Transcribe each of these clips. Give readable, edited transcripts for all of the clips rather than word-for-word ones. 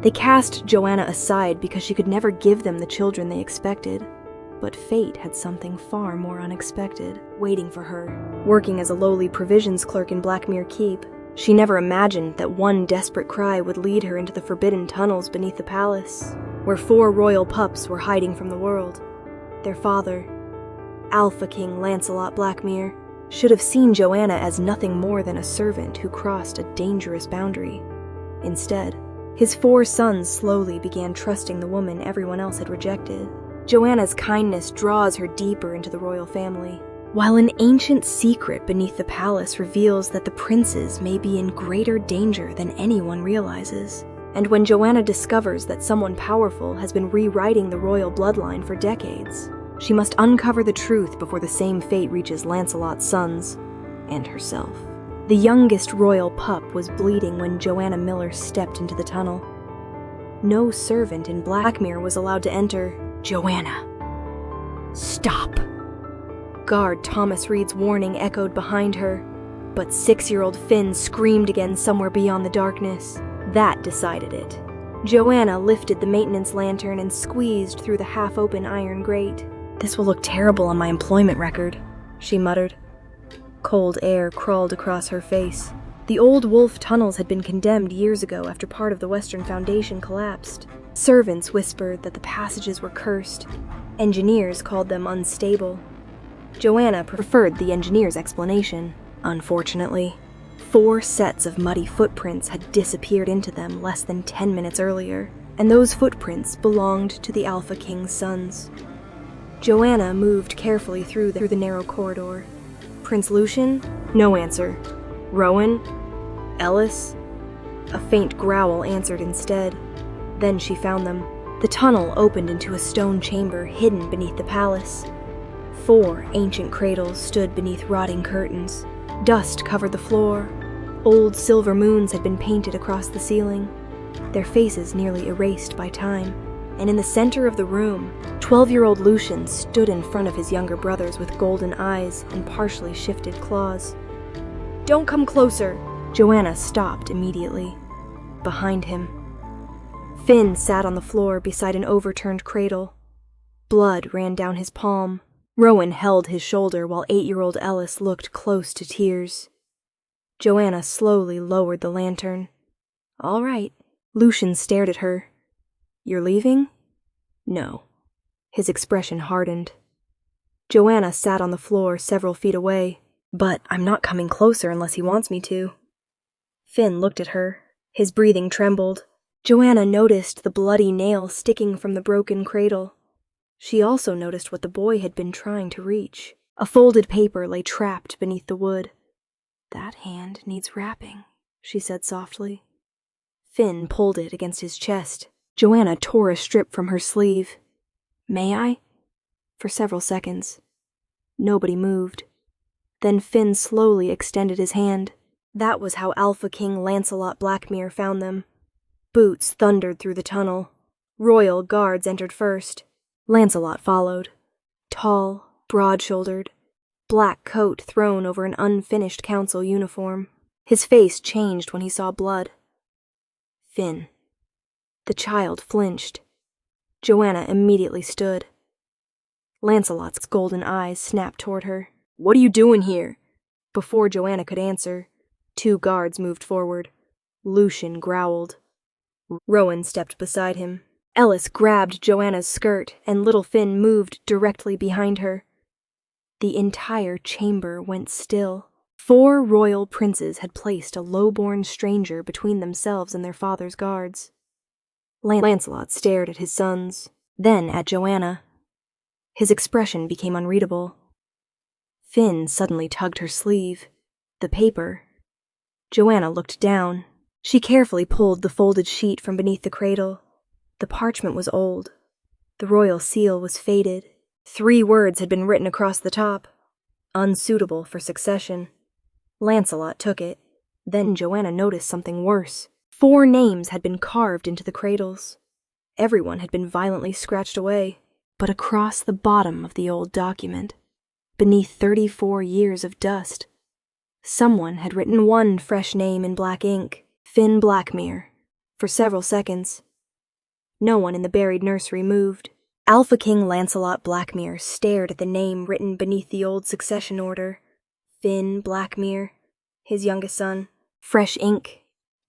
They cast Joanna aside because she could never give them the children they expected. But fate had something far more unexpected waiting for her. Working as a lowly provisions clerk in Blackmir Keep, she never imagined that one desperate cry would lead her into the forbidden tunnels beneath the palace, where 4 royal pups were hiding from the world. Their father, Alpha King Lancelot Blackmir, should have seen Joanna as nothing more than a servant who crossed a dangerous boundary. Instead, his 4 sons slowly began trusting the woman everyone else had rejected. Joanna's kindness draws her deeper into the royal family, while an ancient secret beneath the palace reveals that the princes may be in greater danger than anyone realizes. And when Joanna discovers that someone powerful has been rewriting the royal bloodline for decades, she must uncover the truth before the same fate reaches Lancelot's sons and herself. The youngest royal pup was bleeding when Joanna Miller stepped into the tunnel. No servant in Blackmir was allowed to enter. "Joanna, stop!" Guard Thomas Reed's warning echoed behind her, but 6-year-old Finn screamed again somewhere beyond the darkness. That decided it. Joanna lifted the maintenance lantern and squeezed through the half-open iron grate. "This will look terrible on my employment record," she muttered. Cold air crawled across her face. The old wolf tunnels had been condemned years ago after part of the Western Foundation collapsed. Servants whispered that the passages were cursed. Engineers called them unstable. Joanna preferred the engineer's explanation. Unfortunately, 4 sets of muddy footprints had disappeared into them less than 10 minutes earlier, and those footprints belonged to the Alpha King's sons. Joanna moved carefully through the narrow corridor. Prince Lucian? No answer. Rowan? Ellis? A faint growl answered instead. Then she found them. The tunnel opened into a stone chamber hidden beneath the palace. 4 ancient cradles stood beneath rotting curtains. Dust covered the floor. Old silver moons had been painted across the ceiling, their faces nearly erased by time. And in the center of the room, 12-year-old Lucian stood in front of his younger brothers with golden eyes and partially shifted claws. "Don't come closer!" Joanna stopped immediately. Behind him, Finn sat on the floor beside an overturned cradle. Blood ran down his palm. Rowan held his shoulder while 8-year-old Ellis looked close to tears. Joanna slowly lowered the lantern. "All right." Lucian stared at her. "You're leaving?" "No." His expression hardened. Joanna sat on the floor several feet away. "But I'm not coming closer unless he wants me to." Finn looked at her. His breathing trembled. Joanna noticed the bloody nail sticking from the broken cradle. She also noticed what the boy had been trying to reach. A folded paper lay trapped beneath the wood. "That hand needs wrapping," she said softly. Finn pulled it against his chest. Joanna tore a strip from her sleeve. "May I?" For several seconds. Nobody moved. Then Finn slowly extended his hand. That was how Alpha King Lancelot Blackmir found them. Boots thundered through the tunnel. Royal guards entered first. Lancelot followed. Tall, broad-shouldered, black coat thrown over an unfinished council uniform. His face changed when he saw blood. "Finn." The child flinched. Joanna immediately stood. Lancelot's golden eyes snapped toward her. "What are you doing here?" Before Joanna could answer, 2 guards moved forward. Lucian growled. Rowan stepped beside him. Ellis grabbed Joanna's skirt, and little Finn moved directly behind her. The entire chamber went still. 4 royal princes had placed a low-born stranger between themselves and their father's guards. Lancelot stared at his sons, then at Joanna. His expression became unreadable. Finn suddenly tugged her sleeve. The paper. Joanna looked down. She carefully pulled the folded sheet from beneath the cradle. The parchment was old. The royal seal was faded. 3 words had been written across the top. Unsuitable for succession. Lancelot took it. Then Joanna noticed something worse. 4 names had been carved into the cradles. Everyone had been violently scratched away. But across the bottom of the old document, beneath 34 years of dust, someone had written one fresh name in black ink, Finn Blackmir. For several seconds, No one in the buried nursery moved. Alpha King Lancelot Blackmir stared at the name written beneath the old succession order. Finn Blackmir, his youngest son. Fresh ink.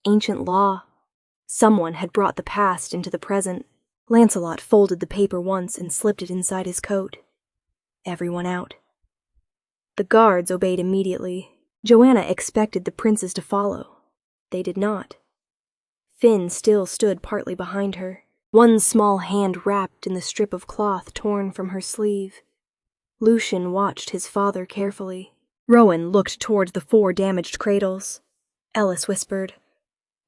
Ancient law. Someone had brought the past into the present. Lancelot folded the paper once and slipped it inside his coat. Everyone out. The guards obeyed immediately. Joanna expected the princes to follow. They did not. Finn still stood partly behind her, one small hand wrapped in the strip of cloth torn from her sleeve. Lucian watched his father carefully. Rowan looked toward the 4 damaged cradles. Ellis whispered,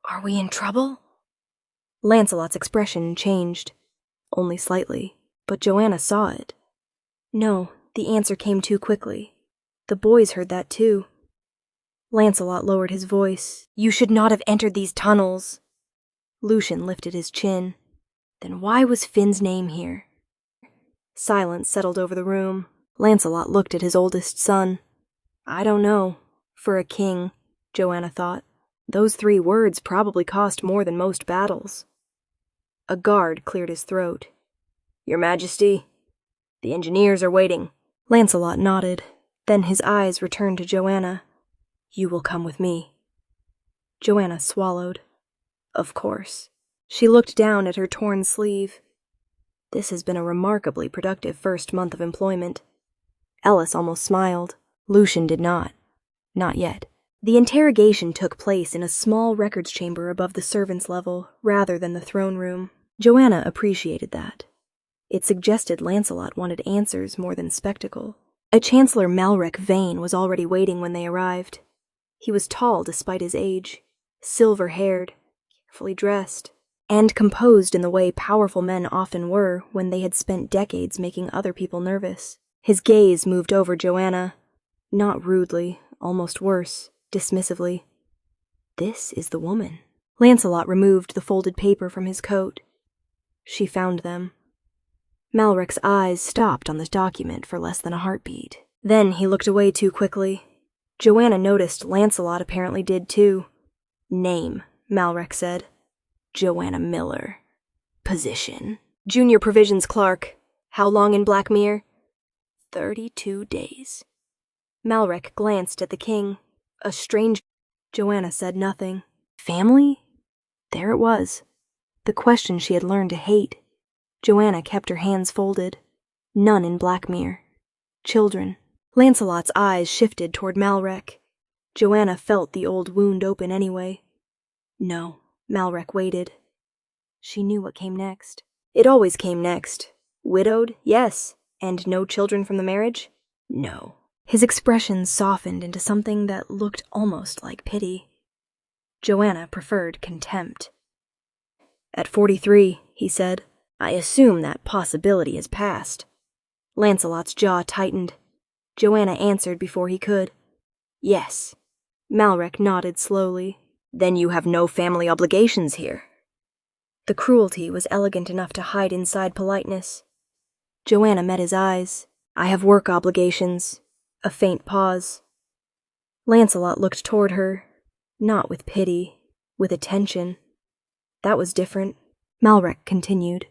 "Are we in trouble?" Lancelot's expression changed, only slightly, but Joanna saw it. No, the answer came too quickly. The boys heard that too. Lancelot lowered his voice. "You should not have entered these tunnels." Lucian lifted his chin. Then why was Finn's name here? Silence settled over the room. Lancelot looked at his oldest son. I don't know. For a king, Joanna thought. Those 3 words probably cost more than most battles. A guard cleared his throat. "Your Majesty, the engineers are waiting." Lancelot nodded. Then his eyes returned to Joanna. "You will come with me." Joanna swallowed. Of course. She looked down at her torn sleeve. This has been a remarkably productive first month of employment. Ellis almost smiled. Lucian did not. Not yet. The interrogation took place in a small records chamber above the servants' level, rather than the throne room. Joanna appreciated that. It suggested Lancelot wanted answers more than spectacle. A Chancellor Malrek Vane was already waiting when they arrived. He was tall despite his age, silver-haired, carefully dressed, and composed in the way powerful men often were when they had spent decades making other people nervous. His gaze moved over Joanna, not rudely, almost worse, dismissively. This is the woman. Lancelot removed the folded paper from his coat. She found them. Malrek's eyes stopped on the document for less than a heartbeat. Then he looked away too quickly. Joanna noticed Lancelot apparently did too. "Name," Malrek said. "Joanna Miller. Position. Junior Provisions Clerk. How long in Blackmir?" 32 days. Malrek glanced at the king. "A strange..." Joanna said nothing. Family? There it was. The question she had learned to hate. Joanna kept her hands folded. None in Blackmir. Children. Lancelot's eyes shifted toward Malrek. Joanna felt the old wound open anyway. No, Malrek waited. She knew what came next. It always came next. Widowed, yes. And no children from the marriage? No. His expression softened into something that looked almost like pity. Joanna preferred contempt. "At 43, he said. "I assume that possibility has passed." Lancelot's jaw tightened. Joanna answered before he could. "Yes." Malrek nodded slowly. "Then you have no family obligations here." The cruelty was elegant enough to hide inside politeness. Joanna met his eyes. "I have work obligations." A faint pause. Lancelot looked toward her, not with pity, with attention. That was different. Malrek continued.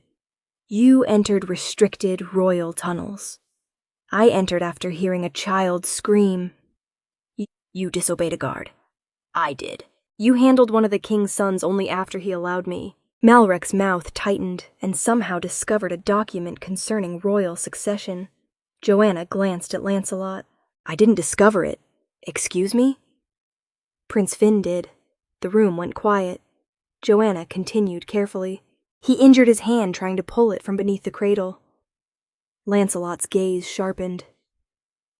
"You entered restricted royal tunnels. I entered after hearing a child scream. You disobeyed a guard. I did. You handled one of the king's sons only after he allowed me." Malrek's mouth tightened and somehow discovered a document concerning royal succession. Joanna glanced at Lancelot. "I didn't discover it. Excuse me?" Prince Finn did. The room went quiet. Joanna continued carefully. "He injured his hand trying to pull it from beneath the cradle." Lancelot's gaze sharpened.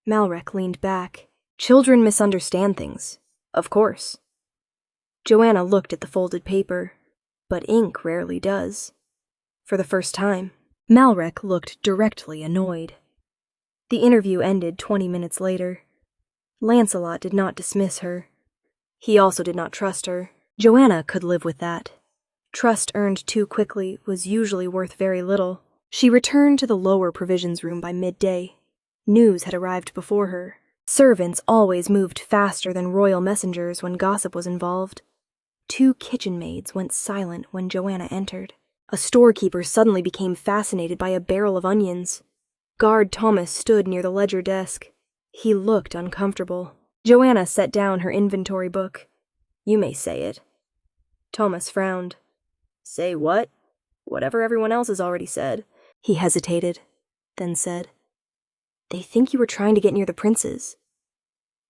Malrek leaned back. "Children misunderstand things. Of course." Joanna looked at the folded paper, but ink rarely does. For the first time, Malrek looked directly annoyed. The interview ended 20 minutes later. Lancelot did not dismiss her. He also did not trust her. Joanna could live with that. Trust earned too quickly was usually worth very little. She returned to the lower provisions room by midday. News had arrived before her. Servants always moved faster than royal messengers when gossip was involved. 2 kitchen maids went silent when Joanna entered. A storekeeper suddenly became fascinated by a barrel of onions. Guard Thomas stood near the ledger desk. He looked uncomfortable. Joanna set down her inventory book. "You may say it." Thomas frowned. "Say what?" "Whatever everyone else has already said." He hesitated, then said, "They think you were trying to get near the princes."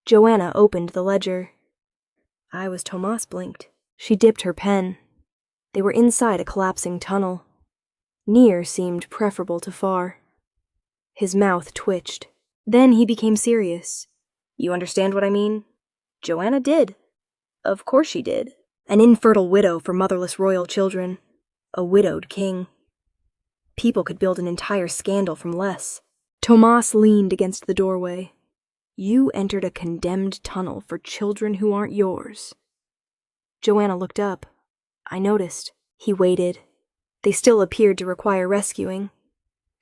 Joanna opened the ledger. "I was Thomas," blinked. She dipped her pen. They were inside a collapsing tunnel. Near seemed preferable to far. His mouth twitched. Then he became serious. "You understand what I mean?" Joanna did. Of course she did. An infertile widow for motherless royal children. A widowed king. People could build an entire scandal from less. Thomas leaned against the doorway. "You entered a condemned tunnel for children who aren't yours." Joanna looked up. "I noticed." He waited. They still appeared to require rescuing.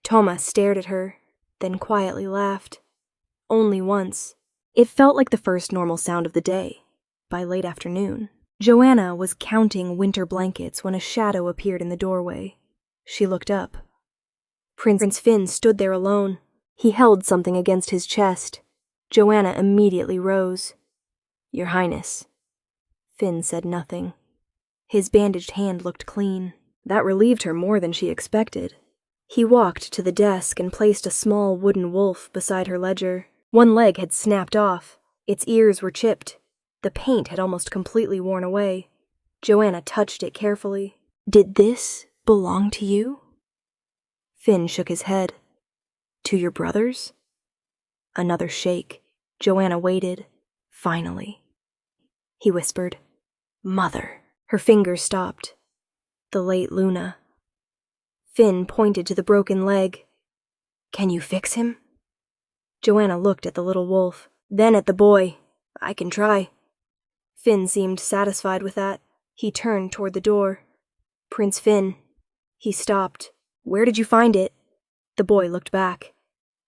Thomas stared at her, then quietly laughed. Only once. It felt like the first normal sound of the day. By late afternoon, Joanna was counting winter blankets when a shadow appeared in the doorway. She looked up. Prince Finn stood there alone. He held something against his chest. Joanna immediately rose. "Your Highness." Finn said nothing. His bandaged hand looked clean. That relieved her more than she expected. He walked to the desk and placed a small wooden wolf beside her ledger. One leg had snapped off. Its ears were chipped. The paint had almost completely worn away. Joanna touched it carefully. "Did this belong to you?" Finn shook his head. "To your brothers?" Another shake. Joanna waited. Finally. He whispered, "Mother." Her fingers stopped. "The late Luna." Finn pointed to the broken leg. "Can you fix him?" Joanna looked at the little wolf, then at the boy. "I can try." Finn seemed satisfied with that. He turned toward the door. "Prince Finn." He stopped. "Where did you find it?" The boy looked back.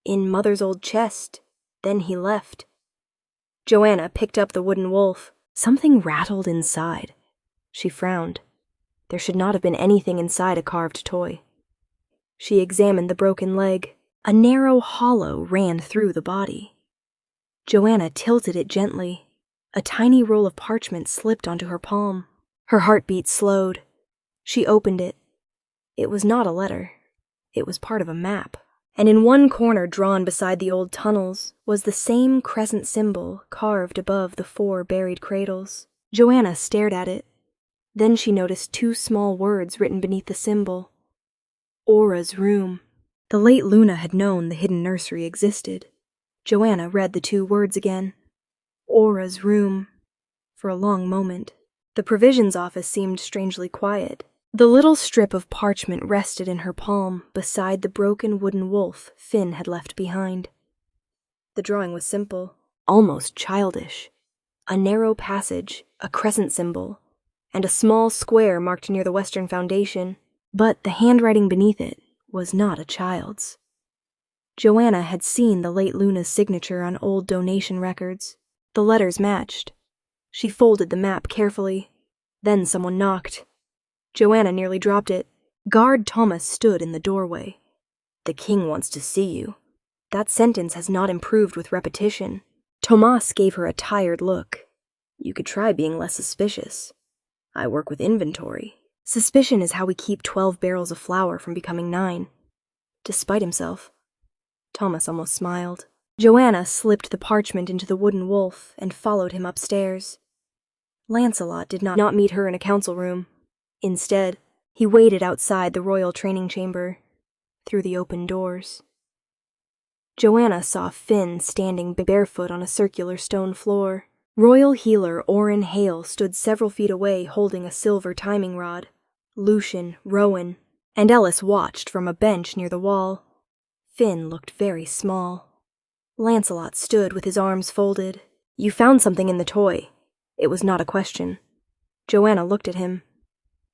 "In Mother's old chest." Then he left. Joanna picked up the wooden wolf. Something rattled inside. She frowned. There should not have been anything inside a carved toy. She examined the broken leg. A narrow hollow ran through the body. Joanna tilted it gently. A tiny roll of parchment slipped onto her palm. Her heartbeat slowed. She opened it. It was not a letter. It was part of a map. And in one corner drawn beside the old tunnels was the same crescent symbol carved above the 4 buried cradles. Joanna stared at it. Then she noticed 2 small words written beneath the symbol. Aura's room. The late Luna had known the hidden nursery existed. Joanna read the 2 words again. Aura's room. For a long moment, the provisions office seemed strangely quiet. The little strip of parchment rested in her palm beside the broken wooden wolf Finn had left behind. The drawing was simple, almost childish. A narrow passage, a crescent symbol, and a small square marked near the western foundation, but the handwriting beneath it was not a child's. Joanna had seen the late Luna's signature on old donation records. The letters matched. She folded the map carefully. Then someone knocked. Joanna nearly dropped it. Guard Thomas stood in the doorway. "The king wants to see you." That sentence has not improved with repetition. Thomas gave her a tired look. "You could try being less suspicious. I work with inventory. Suspicion is how we keep 12 barrels of flour from becoming 9. Despite himself. Thomas almost smiled. Joanna slipped the parchment into the wooden wolf and followed him upstairs. Lancelot did not meet her in a council room. Instead, he waited outside the royal training chamber, through the open doors. Joanna saw Finn standing barefoot on a circular stone floor. Royal healer Orin Hale stood several feet away holding a silver timing rod. Lucian, Rowan, and Ellis watched from a bench near the wall. Finn looked very small. Lancelot stood with his arms folded. "You found something in the toy." It was not a question. Joanna looked at him.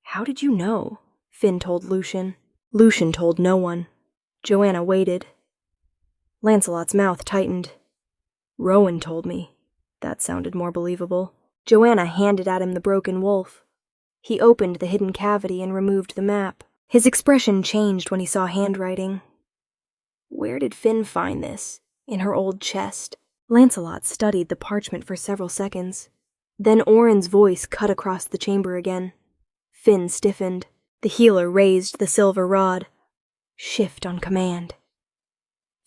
"How did you know?" Finn told Lucian. Lucian told no one. Joanna waited. Lancelot's mouth tightened. "Rowan told me." That sounded more believable. Joanna handed at him the broken wolf. He opened the hidden cavity and removed the map. His expression changed when he saw handwriting. Where did Finn find this? In her old chest. Lancelot studied the parchment for several seconds. Then Orin's voice cut across the chamber again. Finn stiffened. The healer raised the silver rod. Shift on command.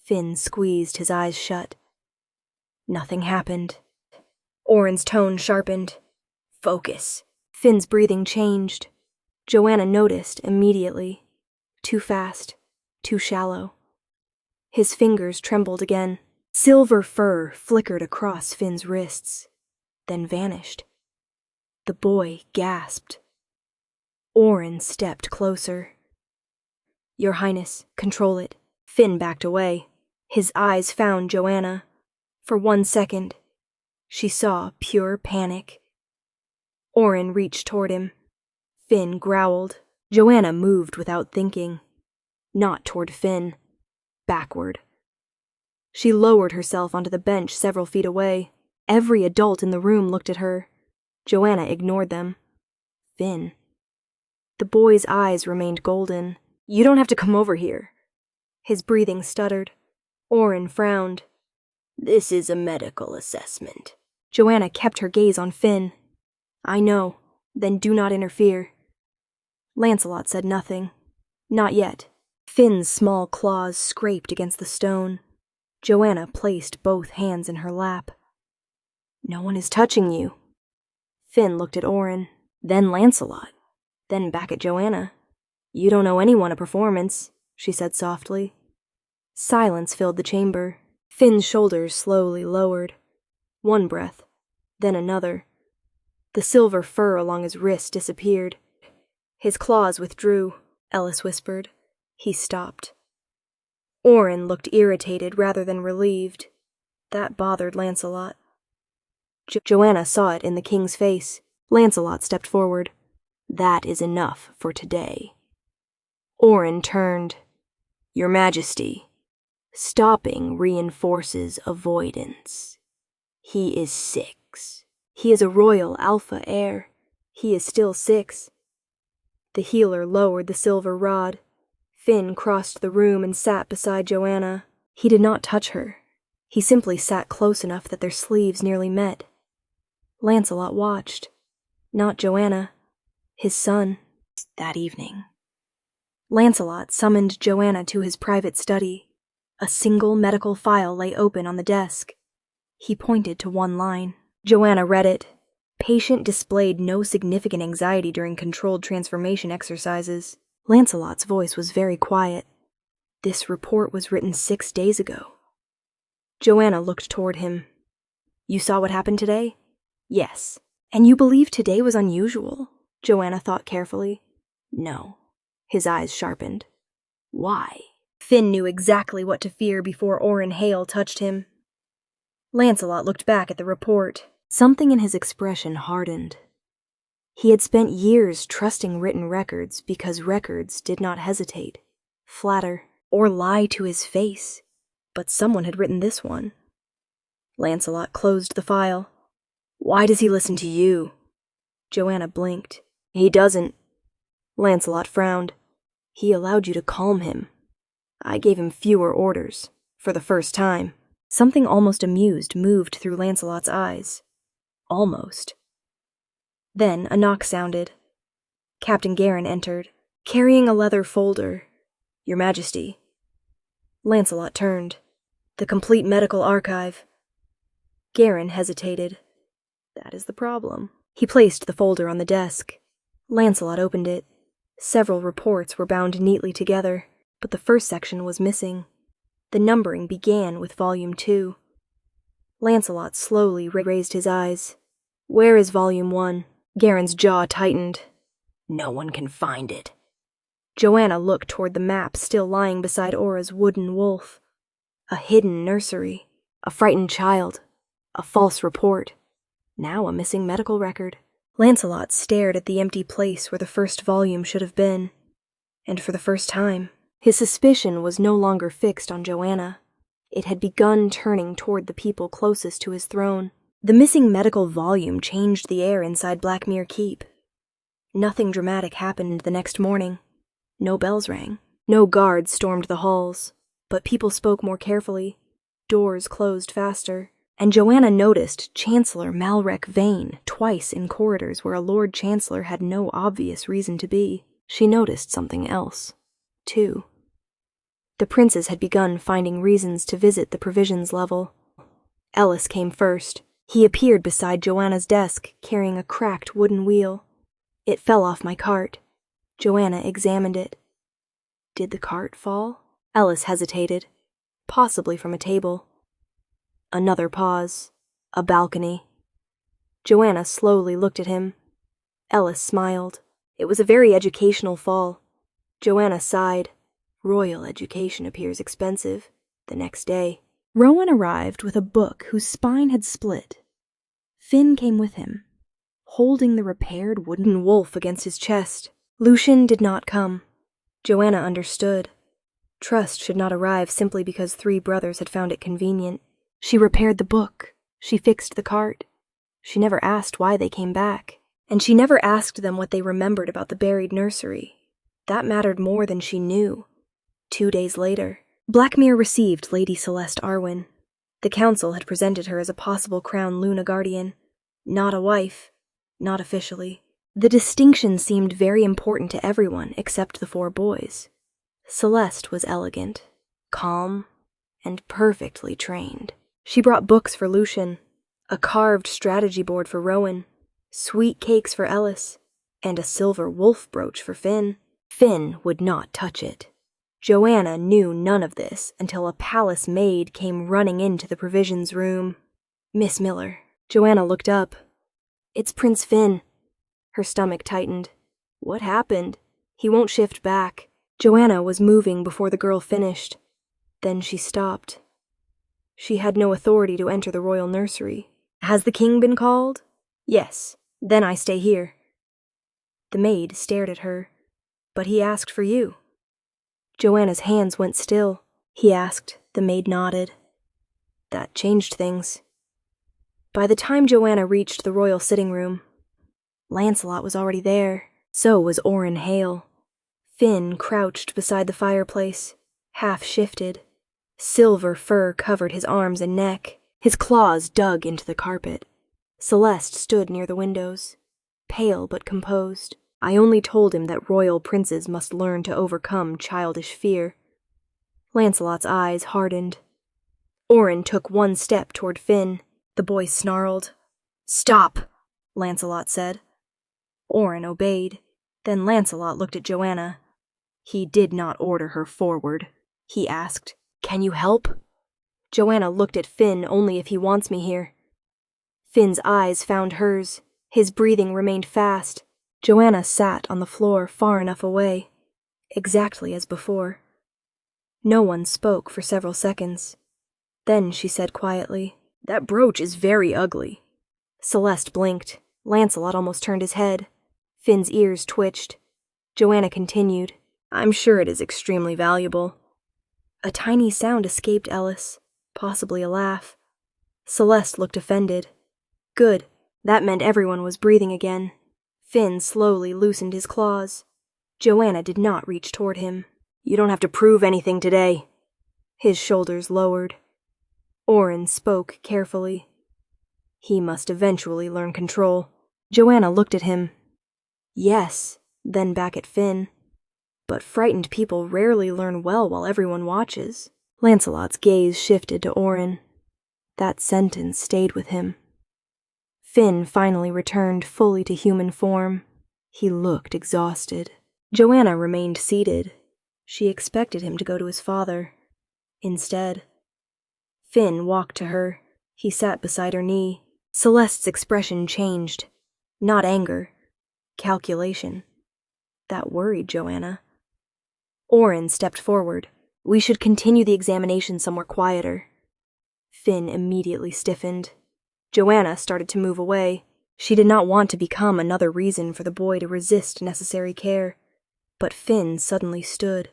Finn squeezed his eyes shut. Nothing happened. Orin's tone sharpened. Focus. Finn's breathing changed. Joanna noticed immediately. Too fast. Too shallow. His fingers trembled again. Silver fur flickered across Finn's wrists, then vanished. The boy gasped. Orin stepped closer. Your Highness, control it. Finn backed away. His eyes found Joanna. For 1 second, she saw pure panic. Orin reached toward him. Finn growled. Joanna moved without thinking. Not toward Finn. Backward. She lowered herself onto the bench several feet away. Every adult in the room looked at her. Joanna ignored them. Finn. The boy's eyes remained golden. You don't have to come over here. His breathing stuttered. Orin frowned. This is a medical assessment. Joanna kept her gaze on Finn. I know. Then do not interfere. Lancelot said nothing. Not yet. Finn's small claws scraped against the stone. Joanna placed both hands in her lap. No one is touching you. Finn looked at Orin, then Lancelot, then back at Joanna. You don't owe anyone a performance, she said softly. Silence filled the chamber. Finn's shoulders slowly lowered. One breath, then another. The silver fur along his wrist disappeared. His claws withdrew, Ellis whispered. He stopped. Orin looked irritated rather than relieved. That bothered Lancelot. Joanna saw it in the king's face. Lancelot stepped forward. That is enough for today. Orin turned. Your Majesty, stopping reinforces avoidance. He is 6. He is a royal alpha heir. He is still 6. The healer lowered the silver rod. Finn crossed the room and sat beside Joanna. He did not touch her. He simply sat close enough that their sleeves nearly met. Lancelot watched. Not Joanna. His son. That evening. Lancelot summoned Joanna to his private study. A single medical file lay open on the desk. He pointed to one line. Joanna read it. Patient displayed no significant anxiety during controlled transformation exercises. Lancelot's voice was very quiet. This report was written 6 days ago. Joanna looked toward him. You saw what happened today? Yes. And you believe today was unusual? Joanna thought carefully. No. His eyes sharpened. Why? Finn knew exactly what to fear before Orin Hale touched him. Lancelot looked back at the report. Something in his expression hardened. He had spent years trusting written records because records did not hesitate, flatter, or lie to his face. But someone had written this one. Lancelot closed the file. Why does he listen to you? Joanna blinked. He doesn't. Lancelot frowned. He allowed you to calm him. I gave him fewer orders, for the first time. Something almost amused moved through Lancelot's eyes. Almost. Then a knock sounded. Captain Garin entered, carrying a leather folder. Your Majesty. Lancelot turned. The complete medical archive. Garin hesitated. That is the problem. He placed the folder on the desk. Lancelot opened it. Several reports were bound neatly together, but the first section was missing. The numbering began with Volume 2. Lancelot slowly raised his eyes. Where is Volume 1? Garin's jaw tightened. No one can find it. Joanna looked toward the map still lying beside Aura's wooden wolf. A hidden nursery. A frightened child. A false report. Now a missing medical record. Lancelot stared at the empty place where the first volume should have been. And for the first time, his suspicion was no longer fixed on Joanna. It had begun turning toward the people closest to his throne. The missing medical volume changed the air inside Blackmir Keep. Nothing dramatic happened the next morning. No bells rang. No guards stormed the halls. But people spoke more carefully. Doors closed faster. And Joanna noticed Chancellor Malrek Vane twice in corridors where a Lord Chancellor had no obvious reason to be. She noticed something else, too. The princes had begun finding reasons to visit the provisions level. Ellis came first. He appeared beside Joanna's desk, carrying a cracked wooden wheel. It fell off my cart. Joanna examined it. Did the cart fall? Ellis hesitated. Possibly from a table. Another pause. A balcony. Joanna slowly looked at him. Ellis smiled. It was a very educational fall. Joanna sighed. Royal education appears expensive. The next day, Rowan arrived with a book whose spine had split. Finn came with him, holding the repaired wooden wolf against his chest. Lucien did not come. Joanna understood. Trust should not arrive simply because 3 brothers had found it convenient. She repaired the book. She fixed the cart. She never asked why they came back. And she never asked them what they remembered about the buried nursery. That mattered more than she knew. 2 days later, Blackmir received Lady Celeste Arwen. The council had presented her as a possible Crown Luna guardian. Not a wife. Not officially. The distinction seemed very important to everyone except the 4 boys. Celeste was elegant, calm, and perfectly trained. She brought books for Lucien, a carved strategy board for Rowan, sweet cakes for Ellis, and a silver wolf brooch for Finn. Finn would not touch it. Joanna knew none of this until a palace maid came running into the provisions room. Miss Miller. Joanna looked up. It's Prince Finn. Her stomach tightened. What happened? He won't shift back. Joanna was moving before the girl finished. Then she stopped. She had no authority to enter the royal nursery. Has the king been called? Yes. Then I stay here. The maid stared at her. But he asked for you. Joanna's hands went still. He asked. The maid nodded. That changed things. By the time Joanna reached the royal sitting room, Lancelot was already there. So was Oren Hale. Finn crouched beside the fireplace, half shifted. Silver fur covered his arms and neck. His claws dug into the carpet. Celeste stood near the windows, pale but composed. I only told him that royal princes must learn to overcome childish fear. Lancelot's eyes hardened. Oren took 1 step toward Finn. The boy snarled. Stop, Lancelot said. Oren obeyed. Then Lancelot looked at Joanna. He did not order her forward. He asked, Can you help? Joanna looked at Finn only if he wants me here. Finn's eyes found hers. His breathing remained fast. Joanna sat on the floor far enough away, exactly as before. No one spoke for several seconds. Then she said quietly, That brooch is very ugly. Celeste blinked. Lancelot almost turned his head. Finn's ears twitched. Joanna continued, I'm sure it is extremely valuable. A tiny sound escaped Ellis, possibly a laugh. Celeste looked offended. Good. That meant everyone was breathing again. Finn slowly loosened his claws. Joanna did not reach toward him. You don't have to prove anything today. His shoulders lowered. Oren spoke carefully. He must eventually learn control. Joanna looked at him. Yes, then back at Finn. But frightened people rarely learn well while everyone watches. Lancelot's gaze shifted to Oren. That sentence stayed with him. Finn finally returned fully to human form. He looked exhausted. Joanna remained seated. She expected him to go to his father. Instead, Finn walked to her. He sat beside her knee. Celeste's expression changed. Not anger. Calculation. That worried Joanna. Oren stepped forward. We should continue the examination somewhere quieter. Finn immediately stiffened. Joanna started to move away. She did not want to become another reason for the boy to resist necessary care. But Finn suddenly stood.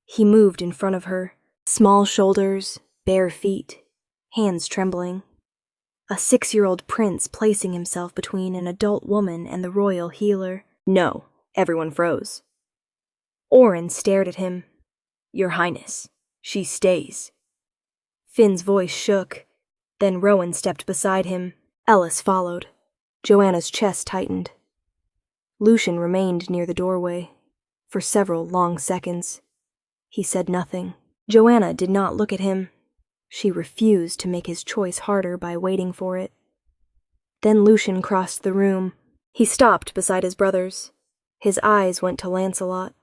He moved in front of her. Small shoulders, bare feet, hands trembling. A 6-year-old prince placing himself between an adult woman and the royal healer. No, everyone froze. Oren stared at him. "Your Highness, she stays." Finn's voice shook. Then Rowan stepped beside him. Ellis followed. Joanna's chest tightened. Lucian remained near the doorway. For several long seconds. He said nothing. Joanna did not look at him. She refused to make his choice harder by waiting for it. Then Lucian crossed the room. He stopped beside his brothers. His eyes went to Lancelot.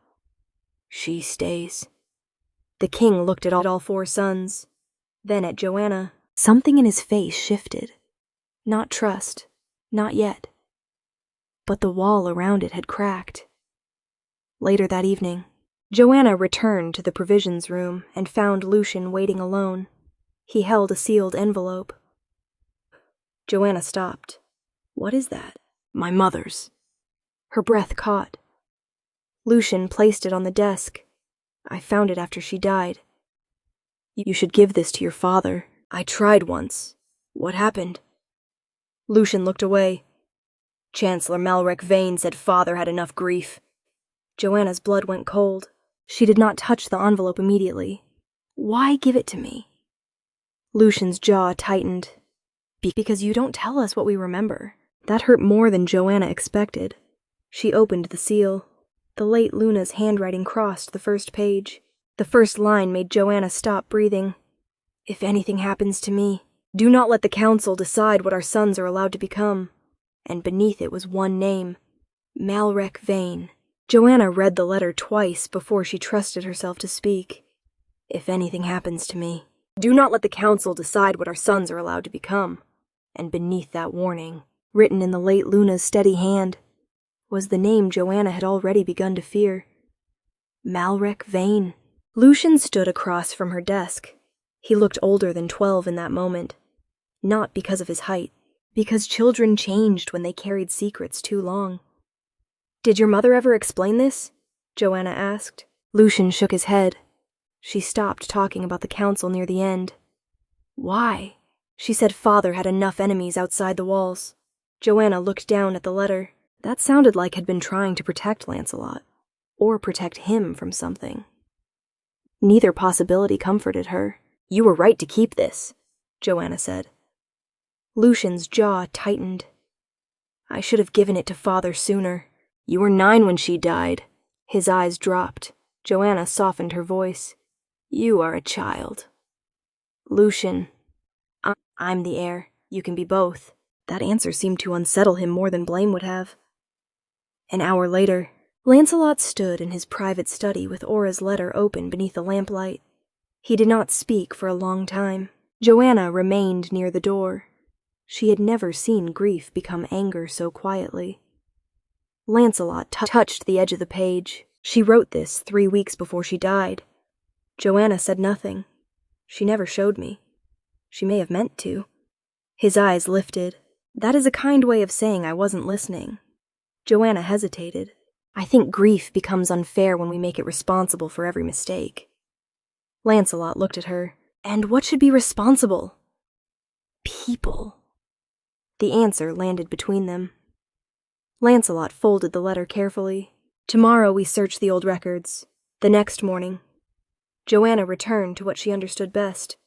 "She stays." The king looked at all four sons. Then at Joanna. Something in his face shifted. Not trust. Not yet. But the wall around it had cracked. Later that evening, Joanna returned to the provisions room and found Lucian waiting alone. He held a sealed envelope. Joanna stopped. "What is that?" "My mother's." Her breath caught. Lucian placed it on the desk. "I found it after she died. You should give this to your father. I tried once. What happened?" Lucian looked away. "Chancellor Malrek Vane said father had enough grief." Joanna's blood went cold. She did not touch the envelope immediately. "Why give it to me?" Lucian's jaw tightened. "Because you don't tell us what we remember." That hurt more than Joanna expected. She opened the seal. The late Luna's handwriting crossed the first page. The first line made Joanna stop breathing. "If anything happens to me, do not let the council decide what our sons are allowed to become." And beneath it was one name, Malrek Vane. Joanna read the letter twice before she trusted herself to speak. "If anything happens to me, do not let the council decide what our sons are allowed to become." And beneath that warning, written in the late Luna's steady hand, was the name Joanna had already begun to fear. Malrek Vane. Lucian stood across from her desk. He looked older than 12 in that moment. Not because of his height, because children changed when they carried secrets too long. "Did your mother ever explain this?" Joanna asked. Lucian shook his head. She stopped talking about the council near the end. "Why?" She said father had enough enemies outside the walls. Joanna looked down at the letter. That sounded like had been trying to protect Lancelot, or protect him from something. Neither possibility comforted her. "You were right to keep this," Joanna said. Lucian's jaw tightened. "I should have given it to father sooner." "You were 9 when she died." His eyes dropped. Joanna softened her voice. "You are a child." "Lucian, I'm the heir. You can be both." That answer seemed to unsettle him more than blame would have. An hour later, Lancelot stood in his private study with Aura's letter open beneath the lamplight. He did not speak for a long time. Joanna remained near the door. She had never seen grief become anger so quietly. Lancelot touched the edge of the page. "She wrote this 3 weeks before she died." Joanna said nothing. "She never showed me. She may have meant to." His eyes lifted. "That is a kind way of saying I wasn't listening." Joanna hesitated. "I think grief becomes unfair when we make it responsible for every mistake." Lancelot looked at her. "And what should be responsible?" "People." The answer landed between them. Lancelot folded the letter carefully. "Tomorrow we search the old records." The next morning, Joanna returned to what she understood best.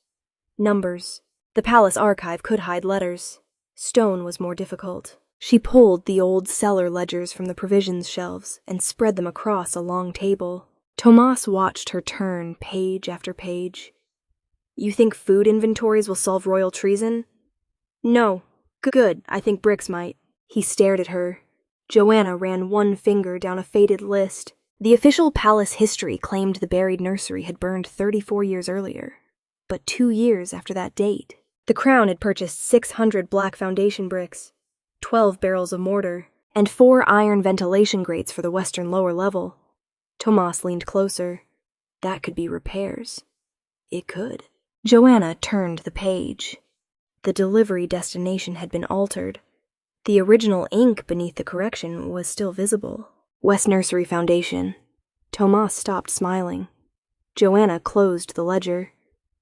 Numbers. The palace archive could hide letters. Stone was more difficult. She pulled the old cellar ledgers from the provisions shelves and spread them across a long table. Tomas watched her turn page after page. "You think food inventories will solve royal treason?" "No. Good, I think bricks might." He stared at her. Joanna ran one finger down a faded list. The official palace history claimed the buried nursery had burned 34 years earlier. But 2 years after that date, the crown had purchased 600 black foundation bricks, 12 barrels of mortar, and 4 iron ventilation grates for the western lower level. Tomas leaned closer. That could be repairs. It could. Joanna turned the page. The delivery destination had been altered. The original ink beneath the correction was still visible. West Nursery Foundation. Tomas stopped smiling. Joanna closed the ledger.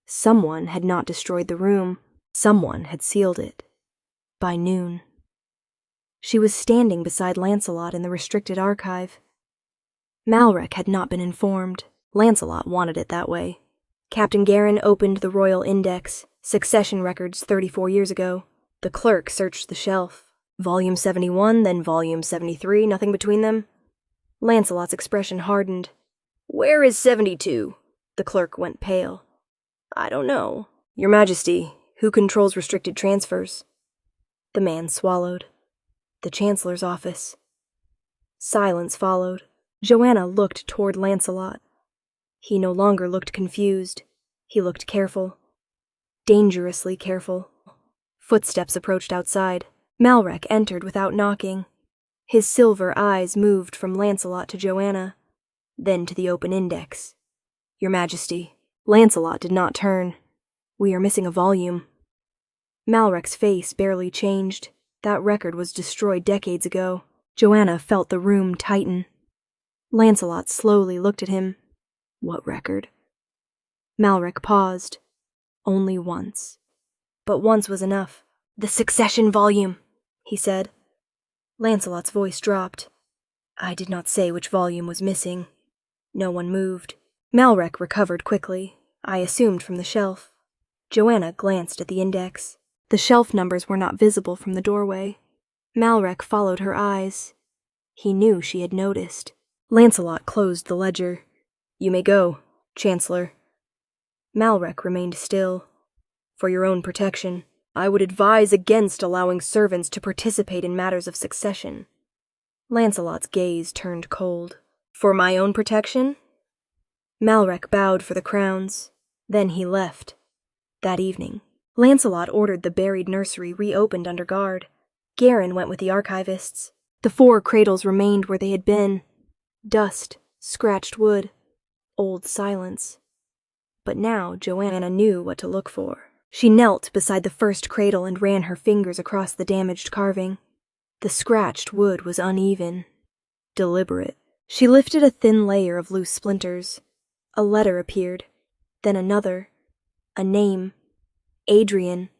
Someone had not destroyed the room. Someone had sealed it. By noon. She was standing beside Lancelot in the restricted archive. Malrek had not been informed. Lancelot wanted it that way. Captain Garin opened the Royal Index, succession records 34 years ago. The clerk searched the shelf. Volume 71, then Volume 73, nothing between them. Lancelot's expression hardened. "Where is 72? The clerk went pale. "I don't know. Your Majesty, who controls restricted transfers?" The man swallowed. "The Chancellor's office." Silence followed. Joanna looked toward Lancelot. He no longer looked confused. He looked careful. Dangerously careful. Footsteps approached outside. Malrek entered without knocking. His silver eyes moved from Lancelot to Joanna, then to the open index. "Your Majesty." Lancelot did not turn. "We are missing a volume." Malrek's face barely changed. That record was destroyed decades ago. Joanna felt the room tighten. Lancelot slowly looked at him. "What record?" Malrek paused. Only once. But once was enough. "The succession volume," he said. Lancelot's voice dropped. "I did not say which volume was missing." No one moved. Malrek recovered quickly, I assumed from the shelf. Joanna glanced at the index. The shelf numbers were not visible from the doorway. Malrek followed her eyes. He knew she had noticed. Lancelot closed the ledger. "You may go, Chancellor." Malrek remained still. "For your own protection, I would advise against allowing servants to participate in matters of succession." Lancelot's gaze turned cold. "For my own protection?" Malrek bowed for the crowns. Then he left. That evening, Lancelot ordered the buried nursery reopened under guard. Garin went with the archivists. The 4 cradles remained where they had been. Dust, scratched wood, old silence. But now Joanna knew what to look for. She knelt beside the first cradle and ran her fingers across the damaged carving. The scratched wood was uneven, deliberate. She lifted a thin layer of loose splinters. A letter appeared, then another, a name, Adrian.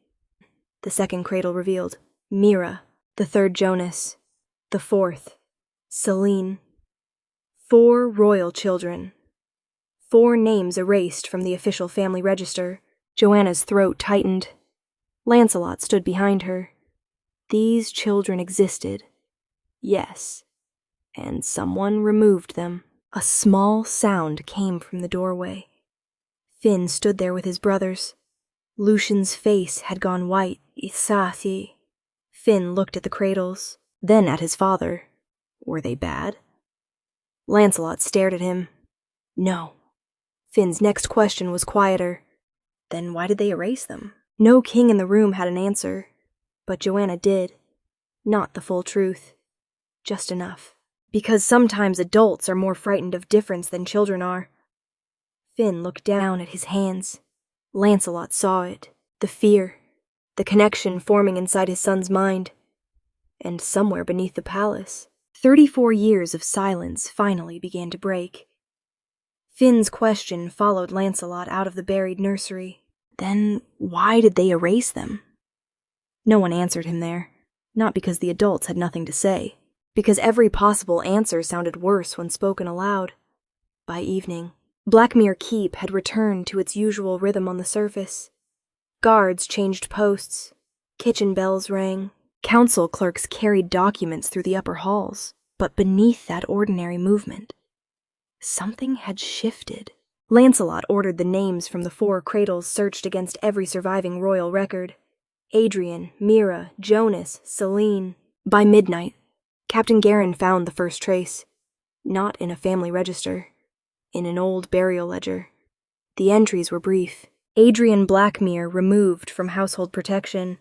The second cradle revealed Mira, the third Jonas, the fourth, Celine. 4 royal children. 4 names erased from the official family register. Joanna's throat tightened. Lancelot stood behind her. These children existed. Yes. And someone removed them. A small sound came from the doorway. Finn stood there with his brothers. Lucian's face had gone white. Isathi. Finn looked at the cradles, then at his father. Were they bad? Lancelot stared at him. No. Finn's next question was quieter. Then why did they erase them? No king in the room had an answer, but Joanna did. Not the full truth. Just enough. Because sometimes adults are more frightened of difference than children are. Finn looked down at his hands. Lancelot saw it. The fear. The connection forming inside his son's mind. And somewhere beneath the palace, 34 years of silence finally began to break. Finn's question followed Lancelot out of the buried nursery. Then why did they erase them? No one answered him there. Not because the adults had nothing to say. Because every possible answer sounded worse when spoken aloud. By evening, Blackmir Keep had returned to its usual rhythm on the surface. Guards changed posts. Kitchen bells rang. Council clerks carried documents through the upper halls. But beneath that ordinary movement, something had shifted. Lancelot ordered the names from the 4 cradles searched against every surviving royal record. Adrian, Mira, Jonas, Celine. By midnight, Captain Garin found the first trace. Not in a family register. In an old burial ledger. The entries were brief. Adrian Blackmir removed from household protection.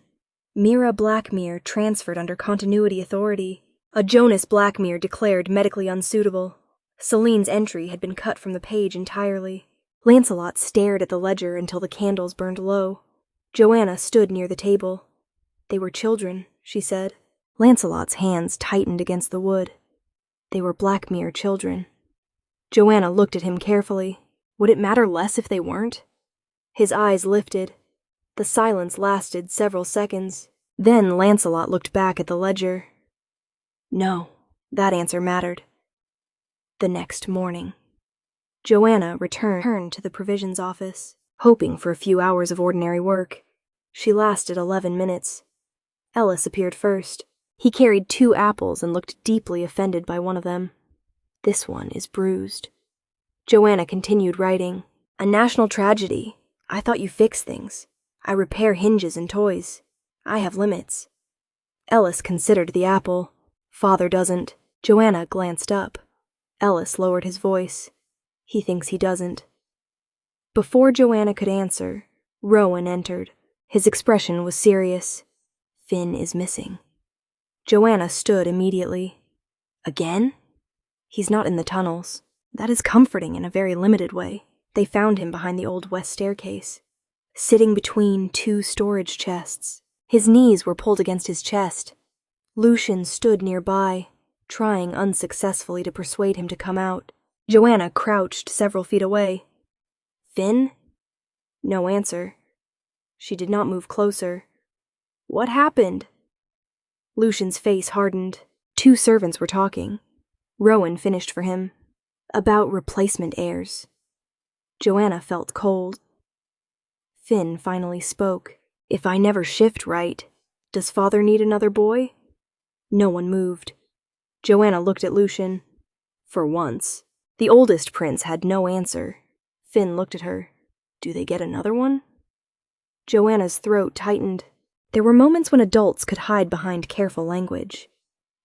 Mira Blackmir transferred under continuity authority. A Jonas Blackmir declared medically unsuitable. Celine's entry had been cut from the page entirely. Lancelot stared at the ledger until the candles burned low. Joanna stood near the table. They were children, she said. Lancelot's hands tightened against the wood. They were Blackmir children. Joanna looked at him carefully. Would it matter less if they weren't? His eyes lifted. The silence lasted several seconds. Then Lancelot looked back at the ledger. No, that answer mattered. The next morning, Joanna returned to the provisions office, hoping for a few hours of ordinary work. She lasted 11 minutes. Ellis appeared first. He carried 2 apples and looked deeply offended by one of them. This one is bruised. Joanna continued writing. A national tragedy. I thought you fix things. I repair hinges and toys. I have limits. Ellis considered the apple. Father doesn't. Joanna glanced up. Ellis lowered his voice. He thinks he doesn't. Before Joanna could answer, Rowan entered. His expression was serious. Finn is missing. Joanna stood immediately. Again? He's not in the tunnels. That is comforting in a very limited way. They found him behind the old west staircase, sitting between 2 storage chests. His knees were pulled against his chest. Lucian stood nearby, trying unsuccessfully to persuade him to come out. Joanna crouched several feet away. Finn? No answer. She did not move closer. What happened? Lucian's face hardened. 2 servants were talking. Rowan finished for him. About replacement heirs. Joanna felt cold. Finn finally spoke. If I never shift right, does father need another boy? No one moved. Joanna looked at Lucian. For once. The oldest prince had no answer. Finn looked at her. Do they get another one? Joanna's throat tightened. There were moments when adults could hide behind careful language.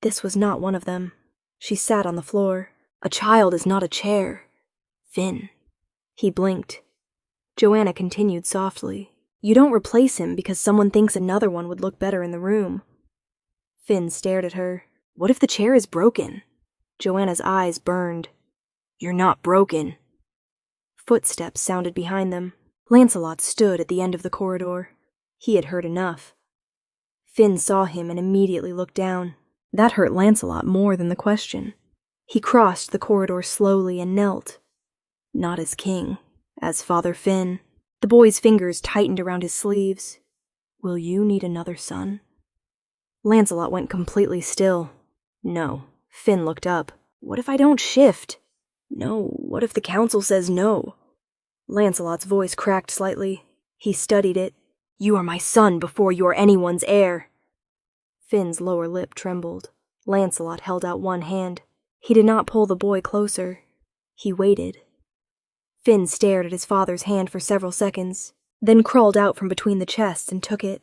This was not one of them. She sat on the floor. A child is not a chair. Finn. He blinked. Joanna continued softly. You don't replace him because someone thinks another one would look better in the room. Finn stared at her. What if the chair is broken? Joanna's eyes burned. You're not broken. Footsteps sounded behind them. Lancelot stood at the end of the corridor. He had heard enough. Finn saw him and immediately looked down. That hurt Lancelot more than the question. He crossed the corridor slowly and knelt. Not as king, as Father Finn. The boy's fingers tightened around his sleeves. Will you need another son? Lancelot went completely still. No. Finn looked up. What if I don't shift? No, what if the council says no? Lancelot's voice cracked slightly. He studied it. You are my son before you are anyone's heir. Finn's lower lip trembled. Lancelot held out one hand. He did not pull the boy closer. He waited. Finn stared at his father's hand for several seconds, then crawled out from between the chests and took it.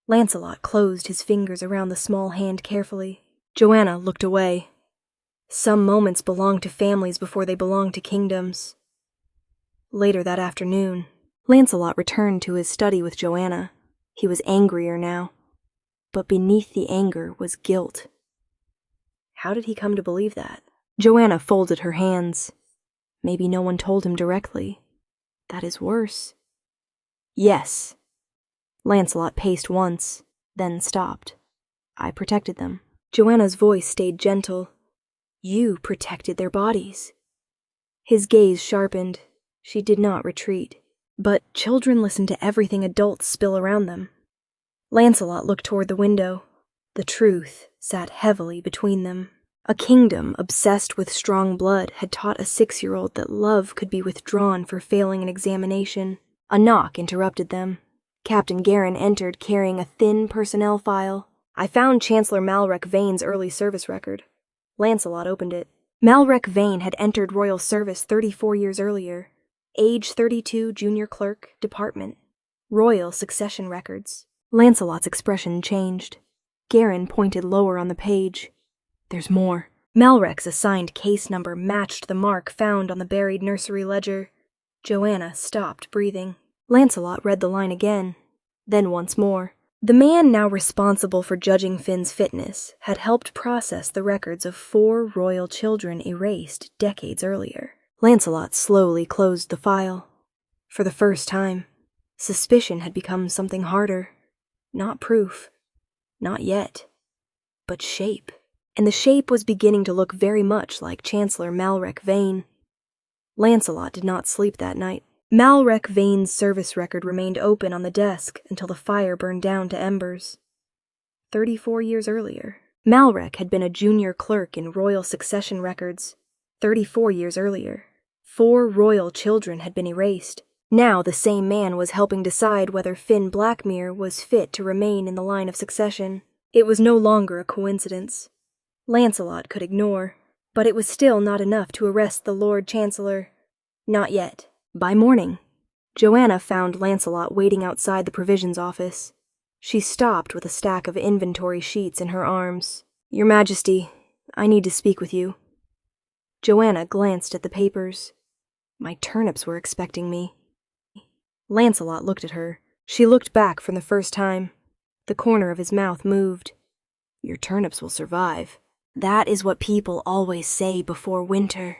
Lancelot closed his fingers around the small hand carefully. Joanna looked away. Some moments belong to families before they belong to kingdoms. Later that afternoon, Lancelot returned to his study with Joanna. He was angrier now. But beneath the anger was guilt. How did he come to believe that? Joanna folded her hands. Maybe no one told him directly. That is worse. Yes. Lancelot paced once, then stopped. I protected them. Joanna's voice stayed gentle. You protected their bodies. His gaze sharpened. She did not retreat. But children listen to everything adults spill around them. Lancelot looked toward the window. The truth sat heavily between them. A kingdom obsessed with strong blood had taught a 6-year-old that love could be withdrawn for failing an examination. A knock interrupted them. Captain Garin entered carrying a thin personnel file. I found Chancellor Malrek Vane's early service record. Lancelot opened it. Malrek Vane had entered royal service 34 years earlier. Age 32, junior clerk, department. Royal succession records. Lancelot's expression changed. Garin pointed lower on the page. There's more. Malrek's assigned case number matched the mark found on the buried nursery ledger. Joanna stopped breathing. Lancelot read the line again, then once more. The man now responsible for judging Finn's fitness had helped process the records of 4 royal children erased decades earlier. Lancelot slowly closed the file. For the first time, suspicion had become something harder. Not proof. Not yet. But shape. And the shape was beginning to look very much like Chancellor Malrek Vane. Lancelot did not sleep that night. Malrek Vane's service record remained open on the desk until the fire burned down to embers. 34 years earlier, Malrek had been a junior clerk in royal succession records. 34 years earlier. 4 royal children had been erased. Now the same man was helping decide whether Finn Blackmir was fit to remain in the line of succession. It was no longer a coincidence. Lancelot could ignore, but it was still not enough to arrest the Lord Chancellor. Not yet. By morning, Joanna found Lancelot waiting outside the provisions office. She stopped with a stack of inventory sheets in her arms. "Your Majesty, I need to speak with you." Joanna glanced at the papers. My turnips were expecting me. Lancelot looked at her. She looked back for the first time. The corner of his mouth moved. "Your turnips will survive. That is what people always say before winter."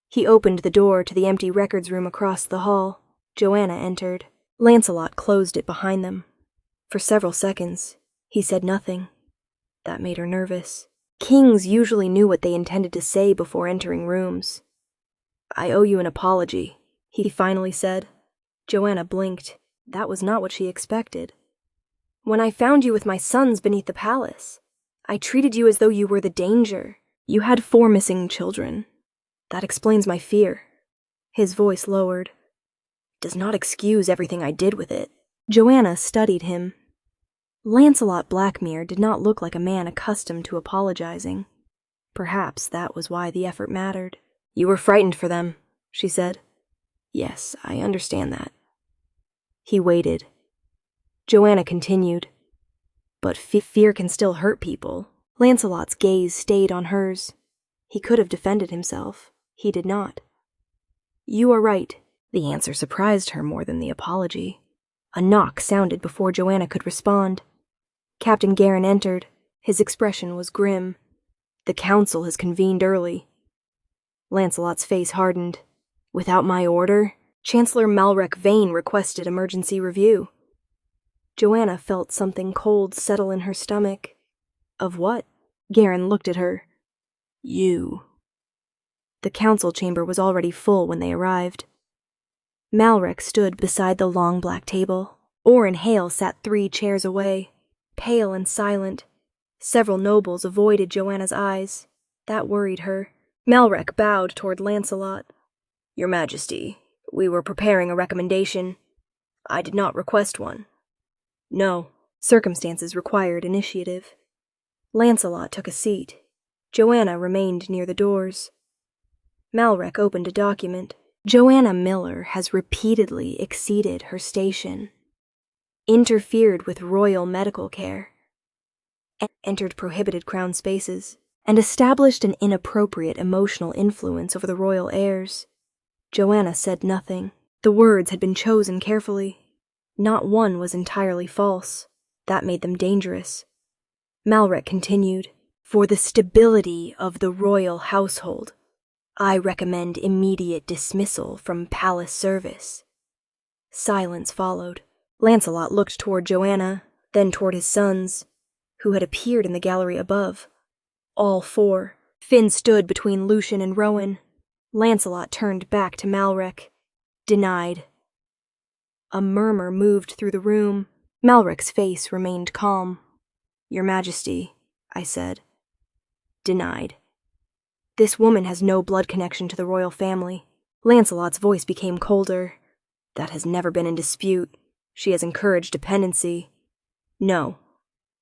He opened the door to the empty records room across the hall. Joanna entered. Lancelot closed it behind them. For several seconds, he said nothing. That made her nervous. Kings usually knew what they intended to say before entering rooms. "I owe you an apology," he finally said. Joanna blinked. That was not what she expected. "When I found you with my sons beneath the palace, I treated you as though you were the danger. You had 4 missing children. That explains my fear." His voice lowered. "Does not excuse everything I did with it." Joanna studied him. Lancelot Blackmir did not look like a man accustomed to apologizing. Perhaps that was why the effort mattered. "You were frightened for them," she said. "Yes, I understand that." He waited. Joanna continued. "But fear can still hurt people." Lancelot's gaze stayed on hers. He could have defended himself. He did not. "You are right." The answer surprised her more than the apology. A knock sounded before Joanna could respond. Captain Garin entered. His expression was grim. "The council has convened early." Lancelot's face hardened. "Without my order? Chancellor Malrek Vane requested emergency review." Joanna felt something cold settle in her stomach. "Of what?" Garin looked at her. "You." The council chamber was already full when they arrived. Malrek stood beside the long black table. Orr and Hale sat 3 chairs away, pale and silent. Several nobles avoided Joanna's eyes. That worried her. Malrek bowed toward Lancelot. "Your Majesty, we were preparing a recommendation. I did not request one." "No, circumstances required initiative." Lancelot took a seat. Joanna remained near the doors. Malrek opened a document. "Joanna Miller has repeatedly exceeded her station, interfered with royal medical care, entered prohibited crown spaces, and established an inappropriate emotional influence over the royal heirs." Joanna said nothing. The words had been chosen carefully. Not one was entirely false. That made them dangerous. Malrek continued, "For the stability of the royal household, I recommend immediate dismissal from palace service." Silence followed. Lancelot looked toward Joanna, then toward his sons, who had appeared in the gallery above. All 4. Finn stood between Lucien and Rowan. Lancelot turned back to Malrek. "Denied." A murmur moved through the room. Malrek's face remained calm. "Your Majesty," I said. "Denied. This woman has no blood connection to the royal family." Lancelot's voice became colder. "That has never been in dispute. She has encouraged dependency." "No."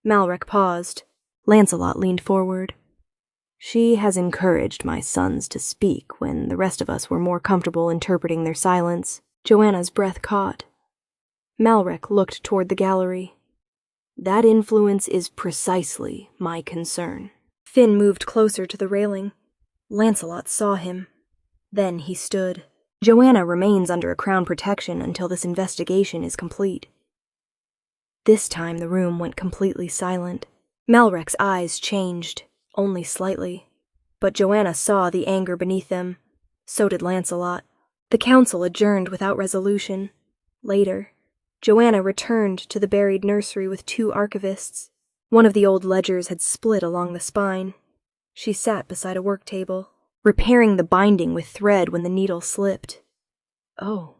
Malrek paused. Lancelot leaned forward. "She has encouraged my sons to speak when the rest of us were more comfortable interpreting their silence." Joanna's breath caught. Malrek looked toward the gallery. "That influence is precisely my concern." Finn moved closer to the railing. Lancelot saw him. Then he stood. "Joanna remains under a crown protection until this investigation is complete." This time the room went completely silent. Malrek's eyes changed, only slightly. But Joanna saw the anger beneath them. So did Lancelot. The council adjourned without resolution. Later, Joanna returned to the buried nursery with 2 archivists. One of the old ledgers had split along the spine. She sat beside a work table, repairing the binding with thread when the needle slipped. Oh,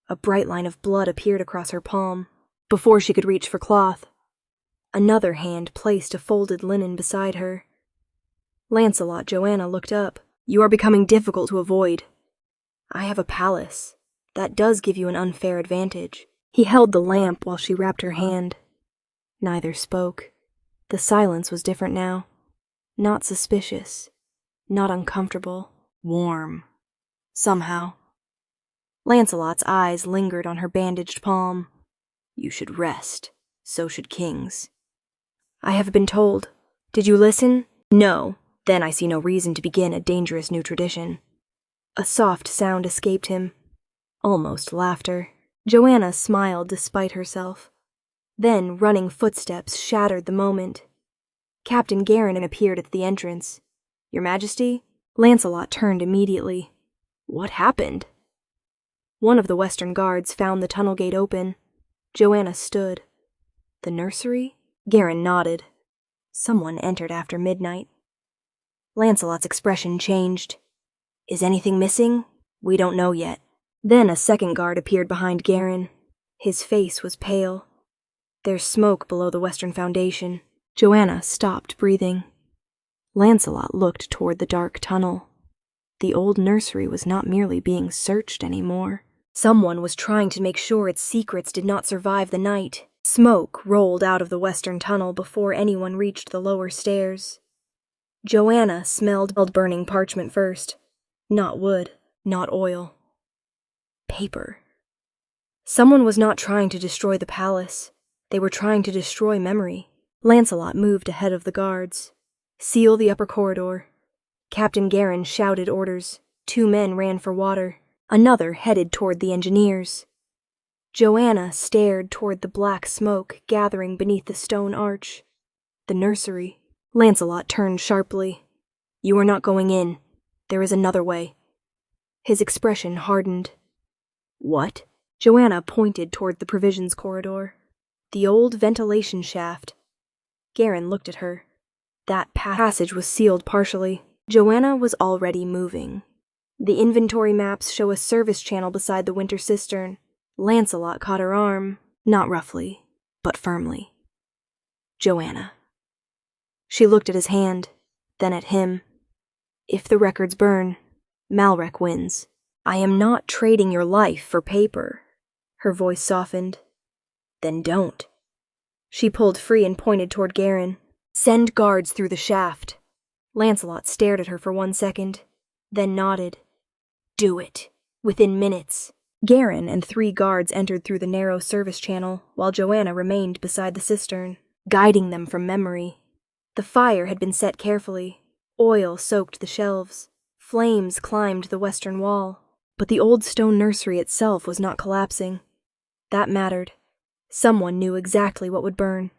a bright line of blood appeared across her palm. Before she could reach for cloth, another hand placed a folded linen beside her. Lancelot Joanna looked up. You are becoming difficult to avoid. I have a palace. That does give you an unfair advantage. He held the lamp while she wrapped her hand. Neither spoke. The silence was different now. Not suspicious. Not uncomfortable. Warm. Somehow. Lancelot's eyes lingered on her bandaged palm. You should rest. So should kings. I have been told. Did you listen? No. Then I see no reason to begin a dangerous new tradition. A soft sound escaped him. Almost laughter. Joanna smiled despite herself. Then running footsteps shattered the moment. Captain Garin appeared at the entrance. Your Majesty? Lancelot turned immediately. What happened? One of the Western guards found the tunnel gate open. Joanna stood. The nursery? Garin nodded. Someone entered after midnight. Lancelot's expression changed. Is anything missing? We don't know yet. Then a second guard appeared behind Garin. His face was pale. There's smoke below the Western Foundation. Joanna stopped breathing. Lancelot looked toward the dark tunnel. The old nursery was not merely being searched anymore. Someone was trying to make sure its secrets did not survive the night. Smoke rolled out of the western tunnel before anyone reached the lower stairs. Joanna smelled burning parchment first. Not wood, not oil. Paper. Someone was not trying to destroy the palace. They were trying to destroy memory. Lancelot moved ahead of the guards. Seal the upper corridor. Captain Garin shouted orders. 2 men ran for water. Another headed toward the engineers. Joanna stared toward the black smoke gathering beneath the stone arch. The nursery. Lancelot turned sharply. You are not going in. There is another way. His expression hardened. What? Joanna pointed toward the provisions corridor. The old ventilation shaft. Garin looked at her. That passage was sealed partially. Joanna was already moving. The inventory maps show a service channel beside the winter cistern. Lancelot caught her arm, not roughly, but firmly. Joanna. She looked at his hand, then at him. If the records burn, Malrek wins. I am not trading your life for paper. Her voice softened. Then don't. She pulled free and pointed toward Garin. Send guards through the shaft. Lancelot stared at her for 1 second, then nodded. Do it. Within minutes. Garin and 3 guards entered through the narrow service channel, while Joanna remained beside the cistern, guiding them from memory. The fire had been set carefully. Oil soaked the shelves. Flames climbed the western wall. But the old stone nursery itself was not collapsing. That mattered. Someone knew exactly what would burn.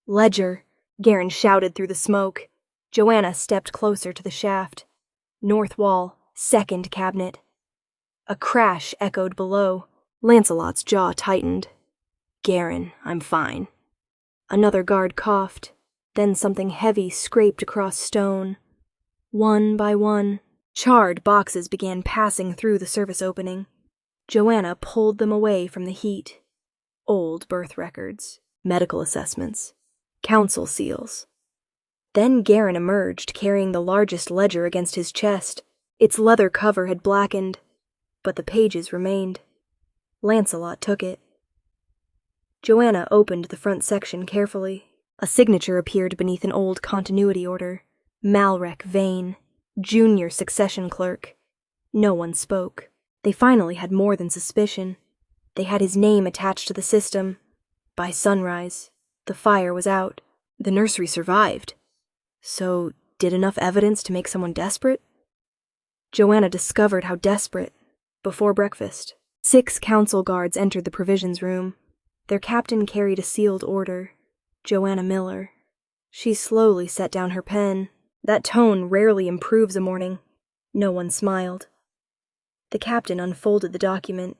Ledger, Garin shouted through the smoke. Joanna stepped closer to the shaft. North wall, 2nd cabinet. A crash echoed below. Lancelot's jaw tightened. Garin, I'm fine. Another guard coughed. Then something heavy scraped across stone. One by one, charred boxes began passing through the service opening. Joanna pulled them away from the heat. Old birth records, medical assessments, council seals. Then Garin emerged, carrying the largest ledger against his chest. Its leather cover had blackened, but the pages remained. Lancelot took it. Joanna opened the front section carefully. A signature appeared beneath an old continuity order. Malrek Vane, junior succession clerk. No one spoke. They finally had more than suspicion. They had his name attached to the system. By sunrise, the fire was out. The nursery survived. So, did enough evidence to make someone desperate? Joanna discovered how desperate. Before breakfast, 6 council guards entered the provisions room. Their captain carried a sealed order. Joanna Miller. She slowly set down her pen. That tone rarely improves a morning. No one smiled. The captain unfolded the document.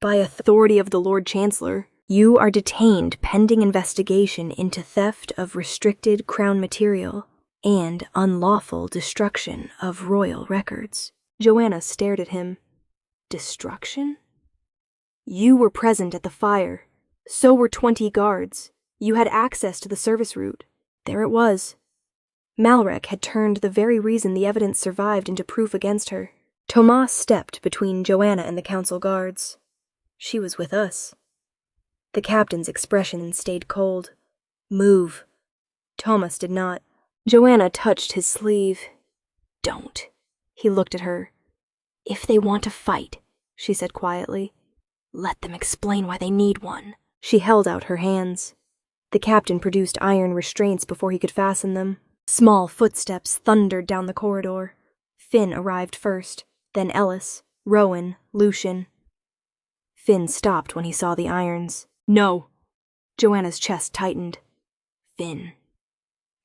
By authority of the Lord Chancellor, you are detained pending investigation into theft of restricted crown material and unlawful destruction of royal records. Joanna stared at him. Destruction? You were present at the fire. So were 20 guards. You had access to the service route. There it was. Malrec had turned the very reason the evidence survived into proof against her. Thomas stepped between Joanna and the council guards. She was with us. The captain's expression stayed cold. Move. Thomas did not. Joanna touched his sleeve. Don't. He looked at her. If they want to fight, she said quietly, let them explain why they need one. She held out her hands. The captain produced iron restraints before he could fasten them. Small footsteps thundered down the corridor. Finn arrived first, then Ellis, Rowan, Lucian. Finn stopped when he saw the irons. No. Joanna's chest tightened. Finn.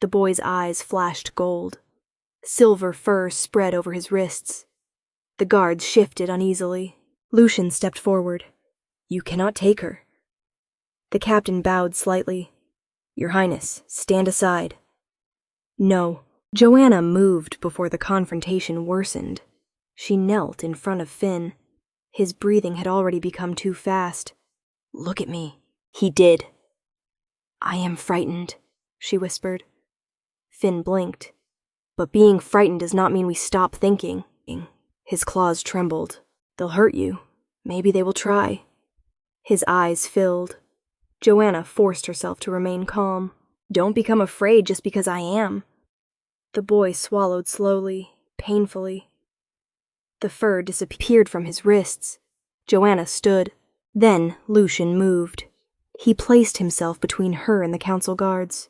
The boy's eyes flashed gold. Silver fur spread over his wrists. The guards shifted uneasily. Lucian stepped forward. You cannot take her. The captain bowed slightly. Your Highness, stand aside. No. Joanna moved before the confrontation worsened. She knelt in front of Finn. His breathing had already become too fast. Look at me. He did. I am frightened, she whispered. Finn blinked. But being frightened does not mean we stop thinking. His claws trembled. They'll hurt you. Maybe they will try. His eyes filled. Joanna forced herself to remain calm. Don't become afraid just because I am. The boy swallowed slowly, painfully. The fur disappeared from his wrists. Joanna stood. Then Lucian moved. He placed himself between her and the council guards.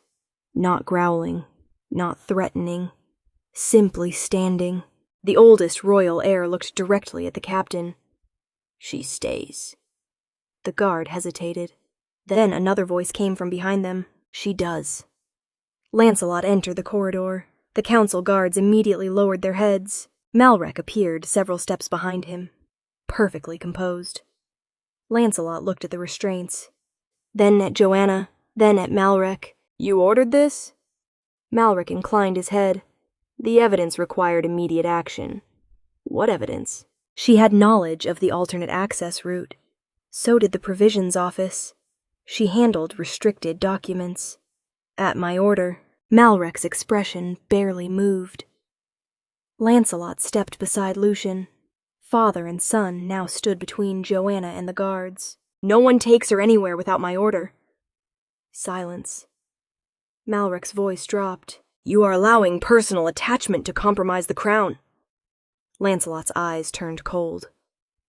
Not growling, not threatening, simply standing. The oldest royal heir looked directly at the captain. She stays. The guard hesitated. Then another voice came from behind them. She does. Lancelot entered the corridor. The council guards immediately lowered their heads. Malrec appeared several steps behind him, perfectly composed. Lancelot looked at the restraints, then at Joanna, then at Malrec. You ordered this? Malrec inclined his head. The evidence required immediate action. What evidence? She had knowledge of the alternate access route. So did the provisions office. She handled restricted documents. At my order, Malrec's expression barely moved. Lancelot stepped beside Lucian. Father and son now stood between Joanna and the guards. No one takes her anywhere without my order. Silence. Malrec's voice dropped. You are allowing personal attachment to compromise the crown. Lancelot's eyes turned cold.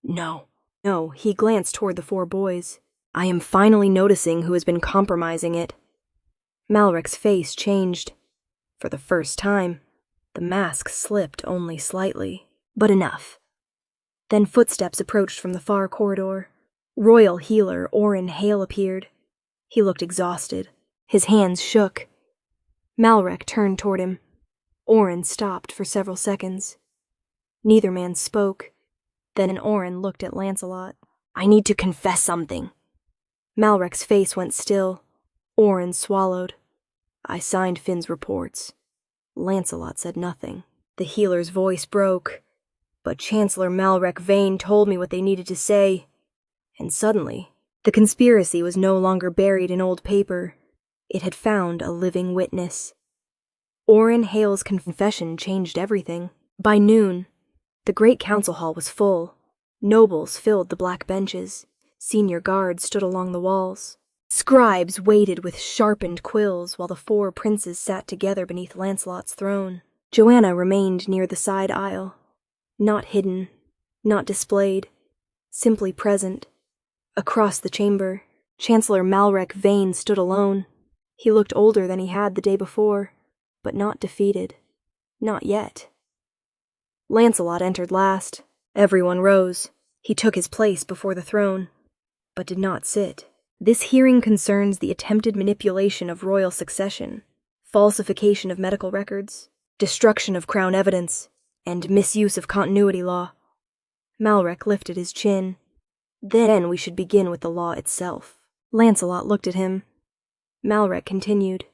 No. No, he glanced toward the four boys. I am finally noticing who has been compromising it. Malrec's face changed. For the first time, the mask slipped only slightly, but enough. Then footsteps approached from the far corridor. Royal healer Oren Hale appeared. He looked exhausted. His hands shook. Malrec turned toward him. Oren stopped for several seconds. Neither man spoke. Then Oren looked at Lancelot. I need to confess something. Malrec's face went still. Oren swallowed. I signed Finn's reports. Lancelot said nothing. The healer's voice broke. But Chancellor Malrec Vane told me what they needed to say. And suddenly, the conspiracy was no longer buried in old paper. It had found a living witness. Oren Hale's confession changed everything. By noon, the great council hall was full. Nobles filled the black benches. Senior guards stood along the walls. Scribes waited with sharpened quills while the four princes sat together beneath Lancelot's throne. Joanna remained near the side aisle. Not hidden, not displayed, simply present. Across the chamber, Chancellor Malrec Vane stood alone. He looked older than he had the day before, but not defeated. Not yet. Lancelot entered last. Everyone rose. He took his place before the throne, but did not sit. This hearing concerns the attempted manipulation of royal succession, falsification of medical records, destruction of crown evidence, and misuse of continuity law. Malrec lifted his chin. Then we should begin with the law itself. Lancelot looked at him. Malrec continued.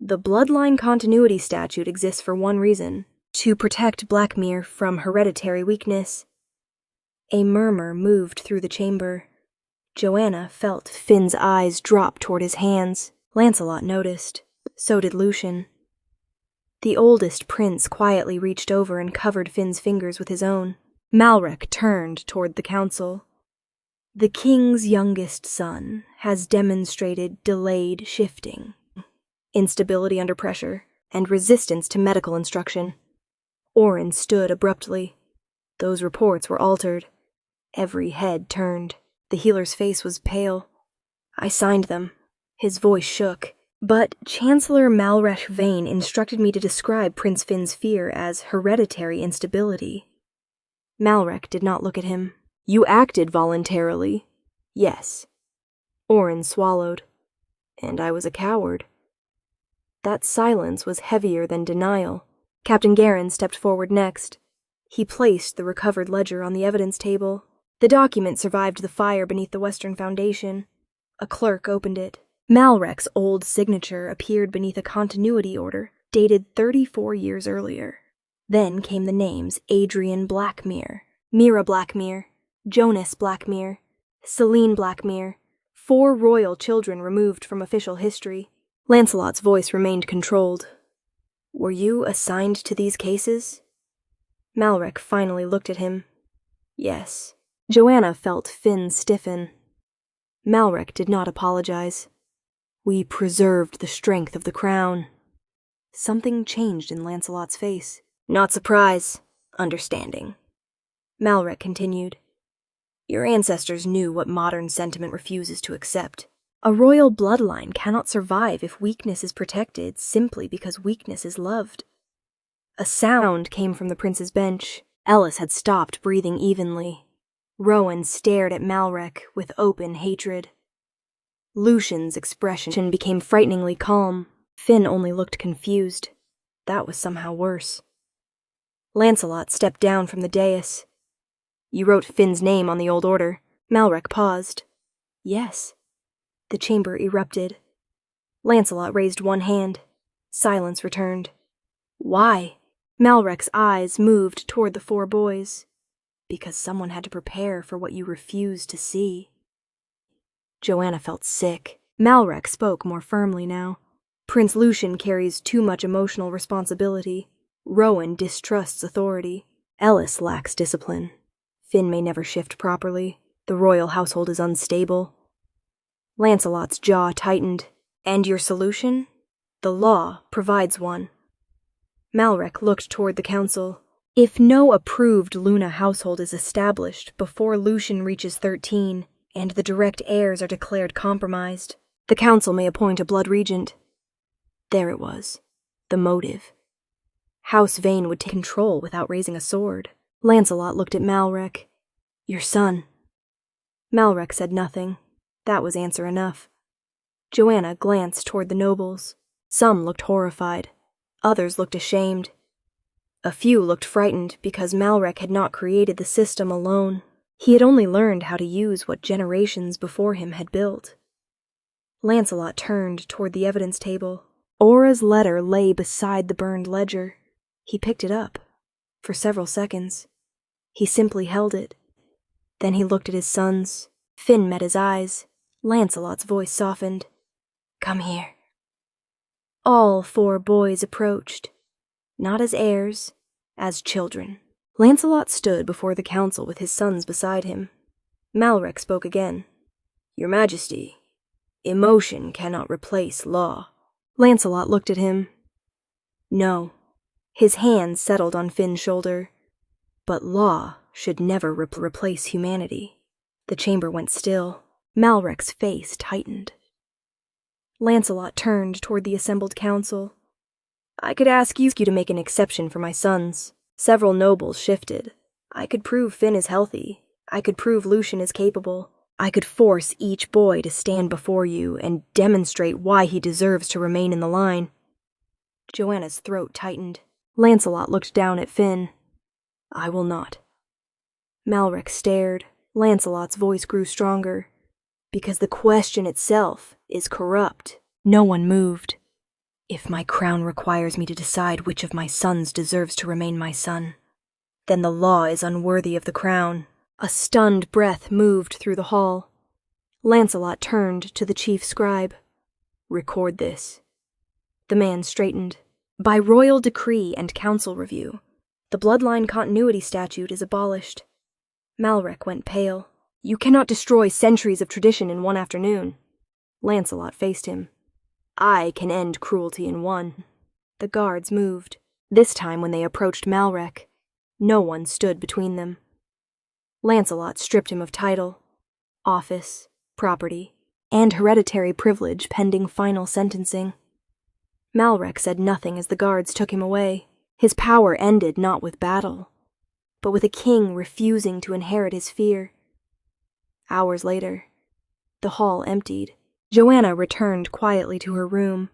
The bloodline continuity statute exists for one reason, to protect Blackmir from hereditary weakness. A murmur moved through the chamber. Joanna felt Finn's eyes drop toward his hands. Lancelot noticed. So did Lucian. The oldest prince quietly reached over and covered Finn's fingers with his own. Malrek turned toward the council. The king's youngest son has demonstrated delayed shifting, instability under pressure, and resistance to medical instruction. Orin stood abruptly. Those reports were altered. Every head turned. The healer's face was pale. I signed them. His voice shook. But Chancellor Malresh Vane instructed me to describe Prince Finn's fear as hereditary instability. Malrek did not look at him. You acted voluntarily. Yes. Orin swallowed. And I was a coward. That silence was heavier than denial. Captain Garin stepped forward next. He placed the recovered ledger on the evidence table. The document survived the fire beneath the western foundation. A clerk opened it. Malrek's old signature appeared beneath a continuity order, dated 34 years earlier. Then came the names Adrian Blackmir, Mira Blackmir, Jonas Blackmir, Celine Blackmir, 4 royal children removed from official history. Lancelot's voice remained controlled. Were you assigned to these cases? Malrek finally looked at him. Yes. Joanna felt Finn stiffen. Malrek did not apologize. We preserved the strength of the crown. Something changed in Lancelot's face. Not surprise, understanding. Malrek continued. Your ancestors knew what modern sentiment refuses to accept. A royal bloodline cannot survive if weakness is protected simply because weakness is loved. A sound came from the prince's bench. Ellis had stopped breathing evenly. Rowan stared at Malrek with open hatred. Lucian's expression became frighteningly calm. Finn only looked confused. That was somehow worse. Lancelot stepped down from the dais. You wrote Finn's name on the old order. Malrek paused. Yes. The chamber erupted. Lancelot raised one hand. Silence returned. Why? Malrek's eyes moved toward the 4 boys. Because someone had to prepare for what you refused to see. Joanna felt sick. Malrek spoke more firmly now. Prince Lucian carries too much emotional responsibility. Rowan distrusts authority. Ellis lacks discipline. Finn may never shift properly. The royal household is unstable. Lancelot's jaw tightened. And your solution? The law provides one. Malrek looked toward the council. If no approved Luna household is established before Lucian reaches 13, and the direct heirs are declared compromised, the council may appoint a blood regent. There it was. The motive. House Vane would take control without raising a sword. Lancelot looked at Malrek. Your son. Malrek said nothing. That was answer enough. Joanna glanced toward the nobles. Some looked horrified. Others looked ashamed. A few looked frightened because Malrek had not created the system alone. He had only learned how to use what generations before him had built. Lancelot turned toward the evidence table. Aura's letter lay beside the burned ledger. He picked it up. For several seconds. He simply held it. Then he looked at his sons. Finn met his eyes. Lancelot's voice softened. Come here. All 4 boys approached. Not as heirs, as children. Lancelot stood before the council with his sons beside him. Malrek spoke again. Your Majesty, emotion cannot replace law. Lancelot looked at him. No. His hand settled on Finn's shoulder. But law should never replace humanity. The chamber went still. Malrek's face tightened. Lancelot turned toward the assembled council. I could ask you to make an exception for my sons. Several nobles shifted. I could prove Finn is healthy. I could prove Lucian is capable. I could force each boy to stand before you and demonstrate why he deserves to remain in the line. Joanna's throat tightened. Lancelot looked down at Finn. I will not. Malrek stared. Lancelot's voice grew stronger. Because the question itself is corrupt. No one moved. If my crown requires me to decide which of my sons deserves to remain my son, then the law is unworthy of the crown. A stunned breath moved through the hall. Lancelot turned to the chief scribe. Record this. The man straightened. By royal decree and council review, the bloodline continuity statute is abolished. Malrek went pale. You cannot destroy centuries of tradition in one afternoon. Lancelot faced him. I can end cruelty in one. The guards moved. This time when they approached Malrek, no one stood between them. Lancelot stripped him of title, office, property, and hereditary privilege pending final sentencing. Malrek said nothing as the guards took him away. His power ended not with battle, but with a king refusing to inherit his fear. Hours later, the hall emptied. Joanna returned quietly to her room.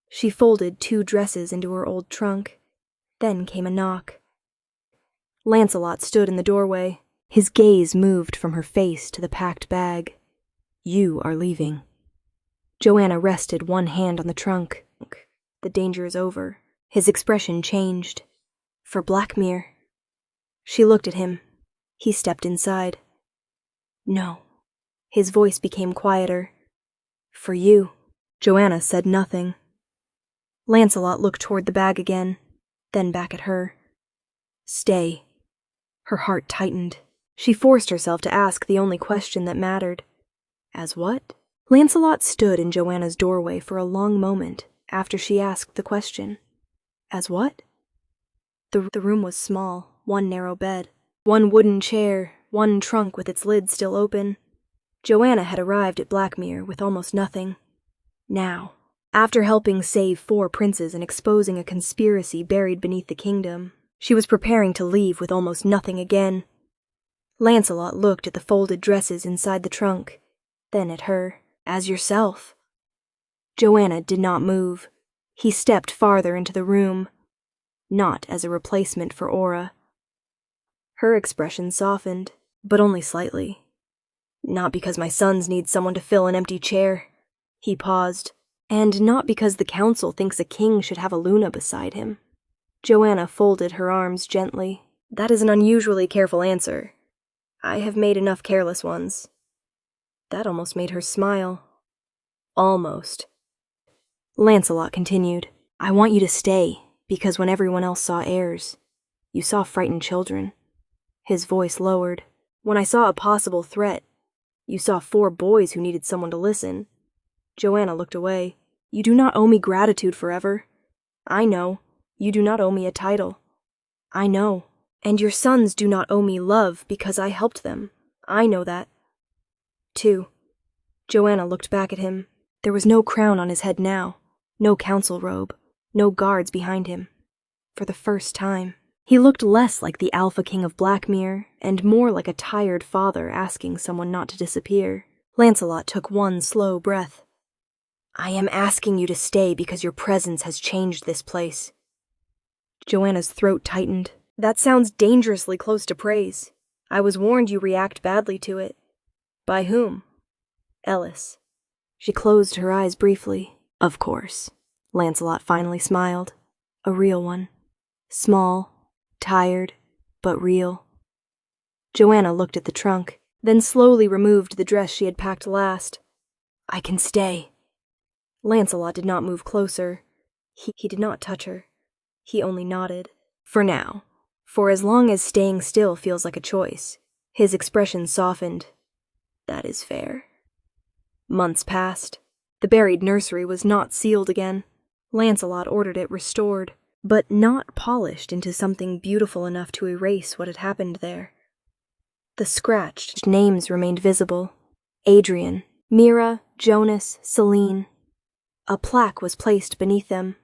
She folded 2 dresses into her old trunk. Then came a knock. Lancelot stood in the doorway. His gaze moved from her face to the packed bag. You are leaving. Joanna rested one hand on the trunk. The danger is over. His expression changed. For Blackmir. She looked at him. He stepped inside. No. His voice became quieter. For you. Joanna said nothing. Lancelot looked toward the bag again, then back at her. Stay. Her heart tightened. She forced herself to ask the only question that mattered. As what? Lancelot stood in Joanna's doorway for a long moment after she asked the question. As what? The room was small, one narrow bed, one wooden chair, one trunk with its lid still open. Joanna had arrived at Blackmir with almost nothing. Now, after helping save 4 princes and exposing a conspiracy buried beneath the kingdom, she was preparing to leave with almost nothing again. Lancelot looked at the folded dresses inside the trunk, then at her. As yourself. Joanna did not move. He stepped farther into the room, not as a replacement for Aura. Her expression softened, but only slightly. Not because my sons need someone to fill an empty chair. He paused. And not because the council thinks a king should have a Luna beside him. Joanna folded her arms gently. That is an unusually careful answer. I have made enough careless ones. That almost made her smile. Almost. Lancelot continued. I want you to stay, because when everyone else saw heirs, you saw frightened children. His voice lowered. When I saw a possible threat, you saw 4 boys who needed someone to listen. Joanna looked away. You do not owe me gratitude forever. I know. You do not owe me a title. I know. And your sons do not owe me love because I helped them. I know that. 2. Joanna looked back at him. There was no crown on his head now, no council robe, no guards behind him. For the first time, he looked less like the Alpha King of Blackmir and more like a tired father asking someone not to disappear. Lancelot took one slow breath. I am asking you to stay because your presence has changed this place. Joanna's throat tightened. That sounds dangerously close to praise. I was warned you react badly to it. By whom? Ellis. She closed her eyes briefly. Of course. Lancelot finally smiled. A real one. Small, tired, but real. Joanna looked at the trunk, then slowly removed the dress she had packed last. I can stay. Lancelot did not move closer. He did not touch her. He only nodded. For now. For as long as staying still feels like a choice. His expression softened. That is fair. Months passed. The buried nursery was not sealed again. Lancelot ordered it restored, but not polished into something beautiful enough to erase what had happened there. The scratched names remained visible. Adrian, Mira, Jonas, Celine. A plaque was placed beneath them.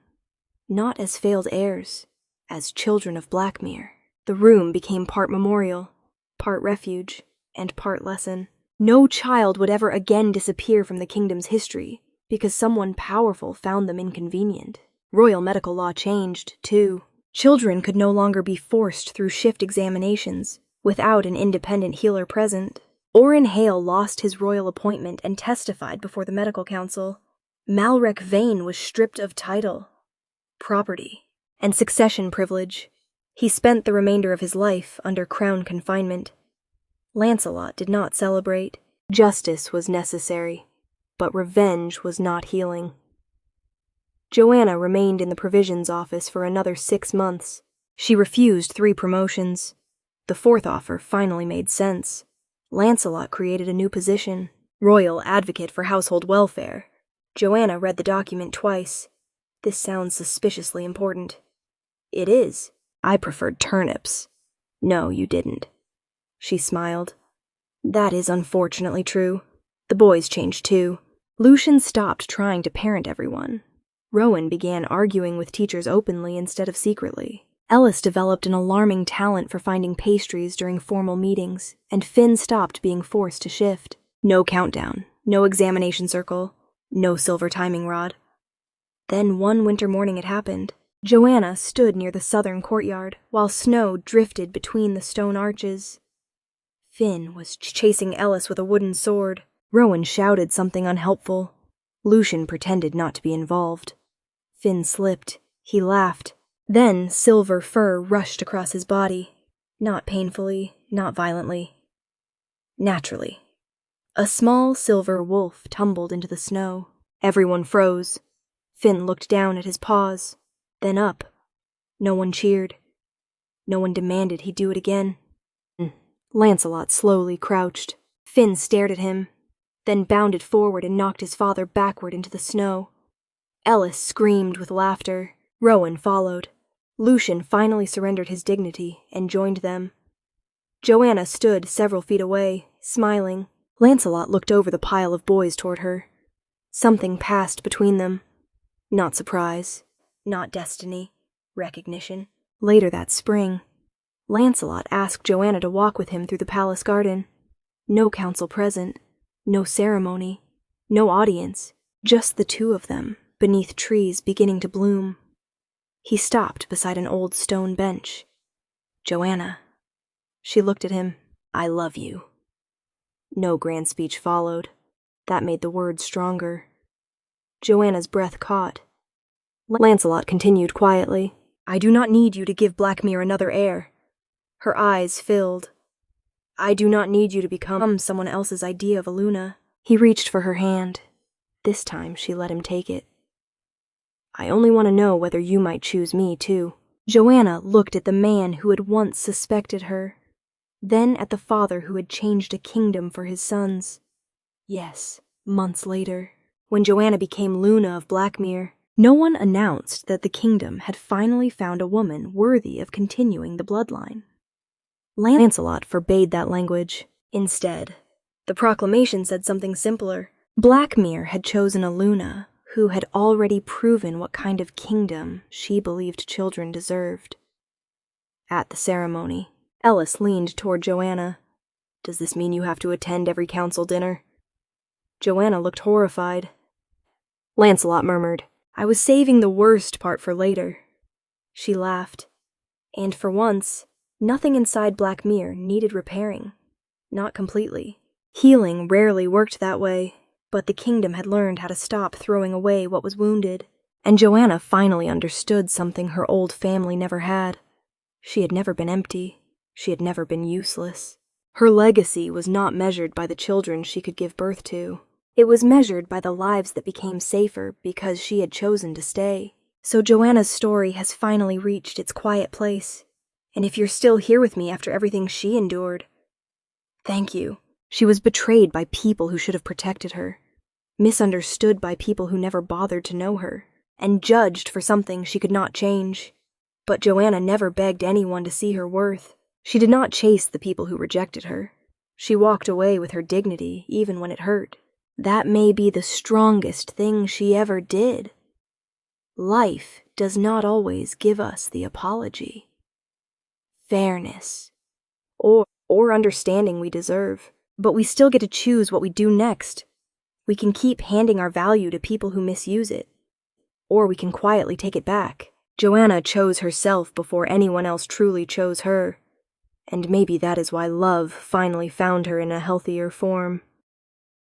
Not as failed heirs, as children of Blackmir. The room became part memorial, part refuge, and part lesson. No child would ever again disappear from the kingdom's history because someone powerful found them inconvenient. Royal medical law changed, too. Children could no longer be forced through shift examinations without an independent healer present. Orin Hale lost his royal appointment and testified before the medical council. Malrek Vane was stripped of title, property, and succession privilege. He spent the remainder of his life under crown confinement. Lancelot did not celebrate. Justice was necessary, but revenge was not healing. Joanna remained in the provisions office for another 6 months. She refused 3 promotions. The 4th offer finally made sense. Lancelot created a new position, Royal Advocate for Household Welfare. Joanna read the document twice. This sounds suspiciously important. It is. I preferred turnips. No, you didn't. She smiled. That is unfortunately true. The boys changed too. Lucian stopped trying to parent everyone. Rowan began arguing with teachers openly instead of secretly. Ellis developed an alarming talent for finding pastries during formal meetings, and Finn stopped being forced to shift. No countdown, no examination circle, no silver timing rod. Then one winter morning it happened. Joanna stood near the southern courtyard, while snow drifted between the stone arches. Finn was chasing Ellis with a wooden sword. Rowan shouted something unhelpful. Lucian pretended not to be involved. Finn slipped. He laughed. Then silver fur rushed across his body. Not painfully, not violently. Naturally. A small silver wolf tumbled into the snow. Everyone froze. Finn looked down at his paws, then up. No one cheered. No one demanded he do it again. Lancelot slowly crouched. Finn stared at him, then bounded forward and knocked his father backward into the snow. Ellis screamed with laughter. Rowan followed. Lucian finally surrendered his dignity and joined them. Joanna stood several feet away, smiling. Lancelot looked over the pile of boys toward her. Something passed between them. Not surprise, not destiny, recognition. Later that spring, Lancelot asked Joanna to walk with him through the palace garden. No council present, no ceremony, no audience, just the 2 of them, beneath trees beginning to bloom. He stopped beside an old stone bench. Joanna. She looked at him. I love you. No grand speech followed. That made the words stronger. Joanna's breath caught. Lancelot continued quietly. I do not need you to give Blackmir another heir. Her eyes filled. I do not need you to become someone else's idea of a Luna. He reached for her hand. This time she let him take it. I only want to know whether you might choose me, too. Joanna looked at the man who had once suspected her, then at the father who had changed a kingdom for his sons. Yes, months later, when Joanna became Luna of Blackmir, no one announced that the kingdom had finally found a woman worthy of continuing the bloodline. Lancelot forbade that language. Instead, the proclamation said something simpler. Blackmir had chosen a Luna who had already proven what kind of kingdom she believed children deserved. At the ceremony, Ellis leaned toward Joanna. Does this mean you have to attend every council dinner? Joanna looked horrified. Lancelot murmured, I was saving the worst part for later. She laughed. And for once, nothing inside Blackmir needed repairing. Not completely. Healing rarely worked that way, but the kingdom had learned how to stop throwing away what was wounded, and Joanna finally understood something her old family never had. She had never been empty. She had never been useless. Her legacy was not measured by the children she could give birth to. It was measured by the lives that became safer because she had chosen to stay. So Joanna's story has finally reached its quiet place. And if you're still here with me after everything she endured, thank you. She was betrayed by people who should have protected her, misunderstood by people who never bothered to know her, and judged for something she could not change. But Joanna never begged anyone to see her worth. She did not chase the people who rejected her. She walked away with her dignity, even when it hurt. That may be the strongest thing she ever did. Life does not always give us the apology, fairness, or understanding we deserve. But we still get to choose what we do next. We can keep handing our value to people who misuse it, or we can quietly take it back. Joanna chose herself before anyone else truly chose her, and maybe that is why love finally found her in a healthier form.